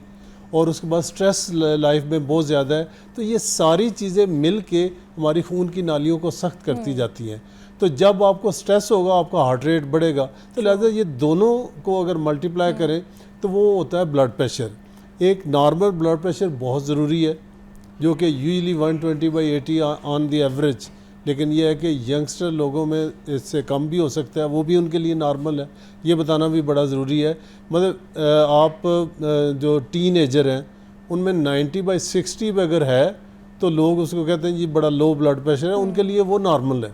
G: और उसके बाद स्ट्रेस लाइफ में बहुत ज़्यादा है। तो ये सारी चीज़ें मिल के हमारी खून की नालियों को सख्त करती जाती हैं। तो जब आपको स्ट्रेस होगा, आपका हार्ट रेट बढ़ेगा, तो लिहाजा ये दोनों को अगर मल्टीप्लाई करें तो वो होता है ब्लड प्रेशर। एक नॉर्मल ब्लड प्रेशर बहुत ज़रूरी है, जो कि यूजली 120/80 ऑन द एवरेज, लेकिन ये है कि यंगस्टर लोगों में इससे कम भी हो सकता है, वो भी उनके लिए नॉर्मल है, ये बताना भी बड़ा ज़रूरी है। मतलब आप जो टीनेजर हैं उनमें 90/60 पे अगर है तो लोग उसको कहते हैं जी बड़ा लो ब्लड प्रेशर है, उनके लिए वो नॉर्मल है।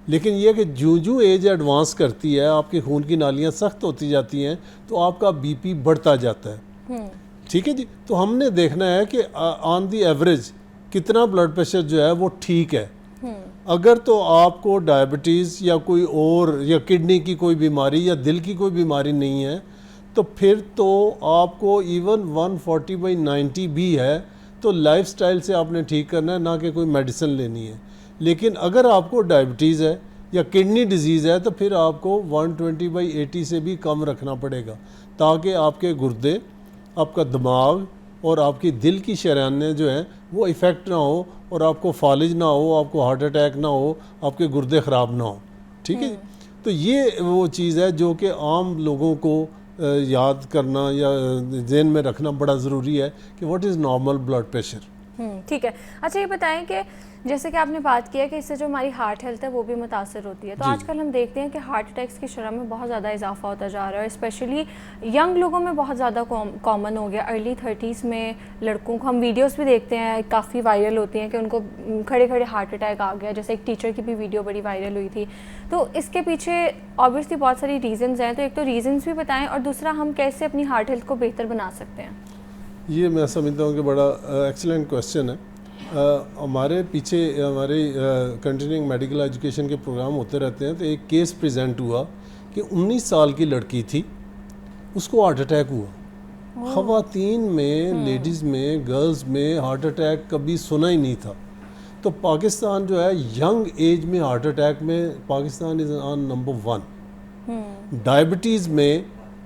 G: लेकिन ये कि जो एज एडवांस करती है, आपकी खून की नालियाँ सख्त होती जाती हैं, तो आपका बीपी बढ़ता जाता है। ठीक है जी। तो हमने देखना है कि ऑन दी एवरेज कितना ब्लड प्रेशर जो है वो ठीक है। अगर तो आपको डायबिटीज़ या कोई और या किडनी की कोई बीमारी या दिल की कोई बीमारी नहीं है, तो फिर तो आपको इवन 140/90 भी है तो लाइफस्टाइल से आपने ठीक करना है, ना कि कोई मेडिसिन लेनी है। लेकिन अगर आपको डायबिटीज़ है या किडनी डिजीज़ है तो फिर आपको 120/80 से भी कम रखना पड़ेगा, ताकि आपके गुर्दे, आपका दिमाग और आपकी दिल की शरायनें जो हैं वो इफ़ेक्ट ना हो, और आपको फालिज ना हो, आपको हार्ट अटैक ना हो, आपके गुर्दे ख़राब ना हो। ठीक है। तो ये वो चीज़ है जो कि आम लोगों को याद करना या ज़हन में रखना बड़ा ज़रूरी है कि what is normal blood pressure.
A: ठीक है। अच्छा ये बताएं कि जैसे कि आपने बात किया कि इससे जो हमारी हार्ट हेल्थ है वो भी मुतासर होती है, तो आजकल हम देखते हैं कि हार्ट अटैक्स की शरह में बहुत ज़्यादा इजाफा होता जा रहा है, स्पेशली यंग लोगों में बहुत ज़्यादा कॉमन हो गया। अर्ली 30s में लड़कों को हम वीडियोस भी देखते हैं, काफ़ी वायरल होती हैं कि उनको खड़े खड़े हार्ट अटैक आ गया। जैसे एक टीचर की भी वीडियो बड़ी वायरल हुई थी। तो इसके पीछे ऑब्वियसली बहुत सारी रीज़न्स हैं, तो एक तो रीज़न्स भी बताएँ, और दूसरा हम कैसे अपनी हार्ट हेल्थ को बेहतर बना सकते हैं।
G: ये मैं समझता हूँ कि बड़ा एक्सीलेंट क्वेश्चन है। हमारे पीछे हमारे कंटिन्यूइंग मेडिकल एजुकेशन के प्रोग्राम होते रहते हैं, तो एक केस प्रेजेंट हुआ कि 19 साल की लड़की थी, उसको हार्ट अटैक हुआ। ख़वातीन में, लेडीज़ में, गर्ल्स में हार्ट अटैक कभी सुना ही नहीं था। तो पाकिस्तान जो है यंग एज में हार्ट अटैक में Pakistan is on number 1। Diabetes में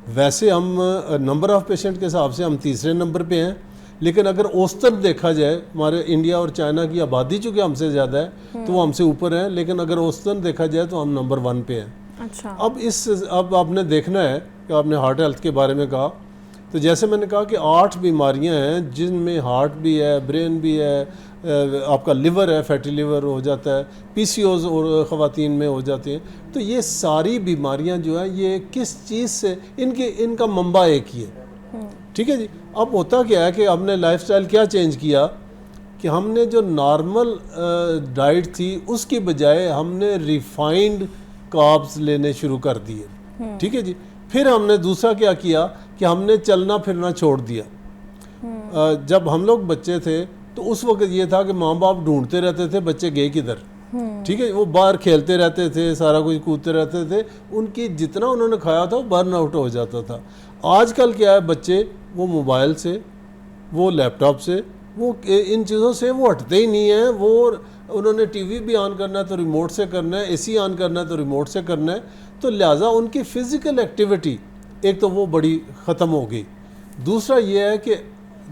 G: वैसे हम नंबर ऑफ़ पेशेंट के हिसाब से हम तीसरे नंबर पे हैं, लेकिन अगर औसतन देखा जाए हमारे इंडिया और चाइना की आबादी चूँकि हमसे ज़्यादा है तो वो हमसे ऊपर है, लेकिन अगर औसतन देखा जाए तो हम नंबर 1 पे हैं।
A: अच्छा।
G: अब आपने देखना है कि आपने हार्ट हेल्थ के बारे में कहा, तो जैसे मैंने कहा कि 8 बीमारियां हैं जिनमें हार्ट भी है, ब्रेन भी है, आपका लिवर है, फैटी लिवर हो जाता है, पीसीओज और ख़वातीन में हो जाते हैं। तो ये सारी बीमारियां जो है ये किस चीज़ से इनका मंबा एक ही है। ठीक है जी। अब होता क्या है कि हमने लाइफस्टाइल क्या चेंज किया कि हमने जो नॉर्मल डाइट थी उसकी बजाय हमने रिफाइंड कार्ब्स लेने शुरू कर दिए। ठीक है जी। फिर हमने दूसरा क्या किया कि हमने चलना फिरना छोड़ दिया। जब हम लोग बच्चे थे तो उस वक्त ये था कि माँ बाप ढूंढते रहते थे बच्चे गए किधर। ठीक है, वो बाहर खेलते रहते थे, सारा कुछ कूदते रहते थे, उनकी जितना उन्होंने खाया था वो बर्न आउट हो जाता था। आजकल क्या है, बच्चे वो मोबाइल से, वो लैपटॉप से, वो इन चीज़ों से वो हटते ही नहीं हैं। वो उन्होंने टीवी भी ऑन करना है तो रिमोट से करना है, एसी ऑन करना है तो रिमोट से करना है। तो लिहाजा उनकी फ़िज़िकल एक्टिविटी एक तो वो बड़ी ख़त्म हो गई। दूसरा ये है कि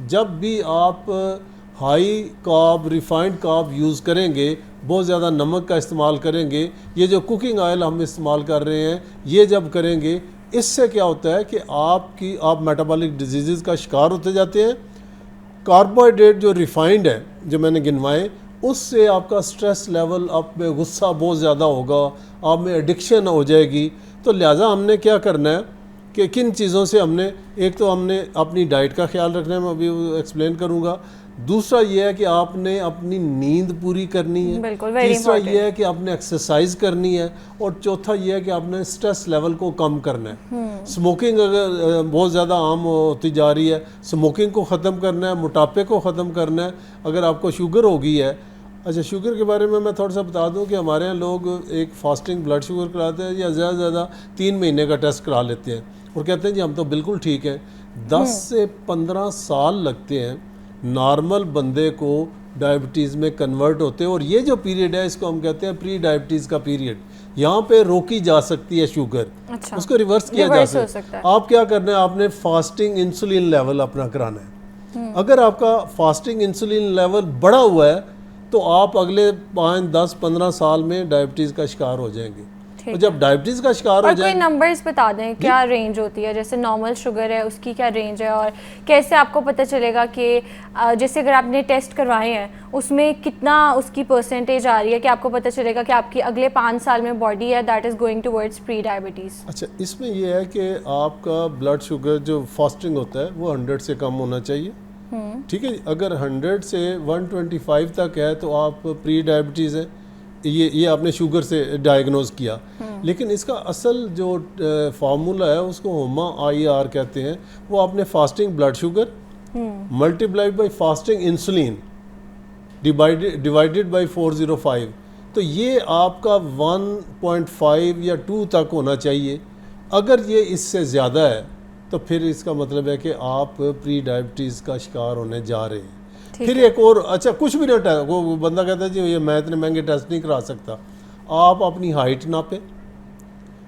G: जब भी आप high carb, refined carb use करेंगे, बहुत ज़्यादा नमक का इस्तेमाल करेंगे, ये जो कुकिंग ऑयल हम इस्तेमाल कर रहे हैं ये जब करेंगे, इससे क्या होता है कि आप मेटाबॉलिक डिजीज़ का शिकार होते जाते हैं। कार्बोहाइड्रेट जो रिफाइंड है जो मैंने गिनवाए, उससे आपका स्ट्रेस लेवल, आप में गुस्सा बहुत ज़्यादा होगा, आप में एडिक्शन हो जाएगी। तो लिहाजा हमने क्या करना है कि किन चीज़ों से एक तो हमने अपनी डाइट का ख्याल रखना है, मैं अभी एक्सप्लेन करूँगा। दूसरा ये है कि आपने अपनी नींद पूरी करनी है। तीसरा ये है कि आपने एक्सरसाइज करनी है। और चौथा ये है कि आपने स्ट्रेस लेवल को कम करना है। स्मोकिंग अगर बहुत ज़्यादा आम होती जा रही है, स्मोकिंग को ख़त्म करना है, मोटापे को ख़त्म करना है। अगर आपको शुगर हो गई है, अच्छा शुगर के बारे में मैं थोड़ा सा बता दूं कि हमारे यहाँ लोग एक फास्टिंग ब्लड शुगर कराते हैं या ज़्यादा से ज़्यादा 3 महीने का टेस्ट करा लेते हैं और कहते हैं जी हम तो बिल्कुल ठीक हैं। 10 से 15 साल लगते हैं नॉर्मल बंदे को डायबिटीज़ में कन्वर्ट होते हैं। और ये जो पीरियड है इसको हम कहते हैं प्री डायबिटीज़ का पीरियड। यहाँ पे रोकी जा सकती है शुगर। अच्छा। उसको रिवर्स किया जा सकता है। आप क्या करना है, आपने फास्टिंग इंसुलिन लेवल अपना कराना है। अगर आपका फास्टिंग इंसुलिन लेवल बढ़ा हुआ है तो आप अगले 5, 10, 15 साल में डायबिटीज़ का शिकार हो जाएंगे। और जब डायबिटीज़ का शिकार हो जाए,
A: कोई नंबर्स बता दें क्या रेंज होती है, जैसे नॉर्मल शुगर है उसकी क्या रेंज है, और कैसे आपको पता चलेगा कि जैसे अगर आपने टेस्ट करवाए हैं उसमें कितना उसकी परसेंटेज आ रही है कि आपको पता चलेगा कि आपकी अगले 5 साल में बॉडी है that is going towards pre diabetes.
G: अच्छा, इसमें यह है कि आपका ब्लड शुगर जो फास्टिंग होता है वो 100 से कम होना चाहिए। ठीक है, अगर 100 से 125 तक है तो आप प्री डायबिटीज़ है। ये आपने शुगर से डायग्नोज किया। लेकिन इसका असल जो फार्मूला है उसको होमा IR कहते हैं। वो आपने fasting blood sugar multiplied by fasting insulin divided by 405, तो ये आपका 1.5 या 2 तक होना चाहिए। अगर ये इससे ज़्यादा है तो फिर इसका मतलब है कि आप प्री डायबिटीज़ का शिकार होने जा रहे हैं। फिर एक और, अच्छा कुछ भी ना, वो बंदा कहता है जी ये मैं इतने महंगे टेस्ट नहीं करा सकता। आप अपनी हाइट नापें।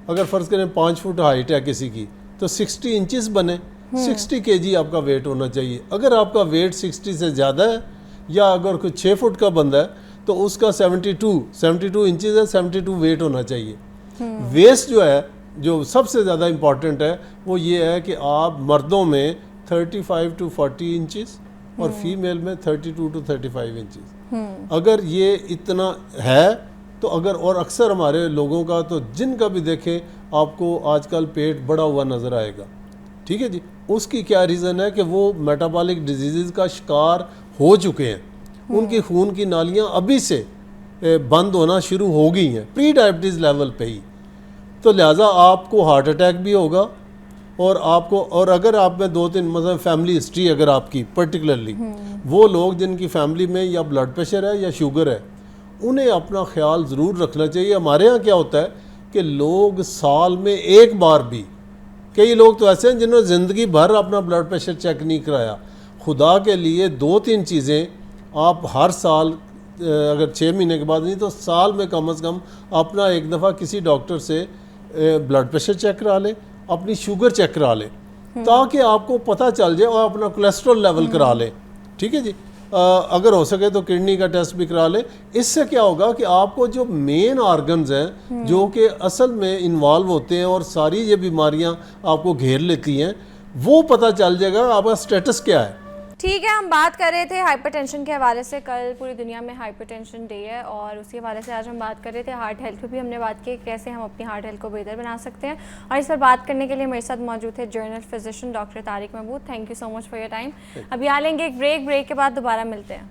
G: अगर फ़र्ज़ करें 5 फुट हाइट है किसी की तो 60 इंचेस बने, 60 kg आपका वेट होना चाहिए। अगर आपका वेट 60 से ज़्यादा है या अगर कोई 6 फुट का बंदा है तो उसका 72 इंचेस है, 72 वेट होना चाहिए। वेस्ट जो है, जो सबसे ज़्यादा इम्पॉर्टेंट है, वो ये है कि आप मर्दों में 35 to 40 इंचेस और फीमेल में 32 to 35 इंचेस। अगर ये इतना है तो और अक्सर हमारे लोगों का तो जिनका भी देखें आपको आजकल पेट बड़ा हुआ नज़र आएगा। ठीक है जी, उसकी क्या रीज़न है कि वो मेटाबॉलिक डिजीज़ का शिकार हो चुके हैं। उनकी खून की नालियाँ अभी से बंद होना शुरू हो गई हैं प्री डायबिटीज़ लेवल पे ही। तो लिहाजा आपको हार्ट अटैक भी होगा और अगर आप में 2-3 मतलब फैमिली हिस्ट्री अगर आपकी पर्टिकुलरली, वो लोग जिनकी फैमिली में या ब्लड प्रेशर है या शुगर है, उन्हें अपना ख्याल ज़रूर रखना चाहिए। हमारे यहाँ क्या होता है कि लोग साल में एक बार भी, कई लोग तो ऐसे हैं जिन्होंने ज़िंदगी भर अपना ब्लड प्रेशर चेक नहीं कराया। खुदा के लिए 2-3 चीज़ें आप हर साल, अगर 6 महीने के बाद नहीं तो साल में कम से कम अपना एक दफ़ा किसी डॉक्टर से ब्लड प्रेशर चेक करा लें, अपनी शुगर चेक करा लें, ताकि आपको पता चल जाए, और अपना कोलेस्ट्रॉल लेवल करा लें। ठीक है जी। अगर हो सके तो किडनी का टेस्ट भी करा लें। इससे क्या होगा कि आपको जो मेन ऑर्गन्स हैं जो कि असल में इन्वॉल्व होते हैं और सारी ये बीमारियां आपको घेर लेती हैं, वो पता चल जाएगा आपका स्टेटस क्या है।
A: ठीक है, हम बात कर रहे थे हाइपरटेंशन के हवाले से। कल पूरी दुनिया में हाइपरटेंशन डे है और उसी हवाले से आज हम बात कर रहे थे हार्ट हेल्थ पे भी हमने बात की कैसे हम अपनी हार्ट हेल्थ को बेहतर बना सकते हैं। और इस पर बात करने के लिए मेरे साथ मौजूद थे general physician doctor Tariq Mahmood. Thank you so much for your time. अभी आ लेंगे एक ब्रेक के बाद दोबारा मिलते हैं।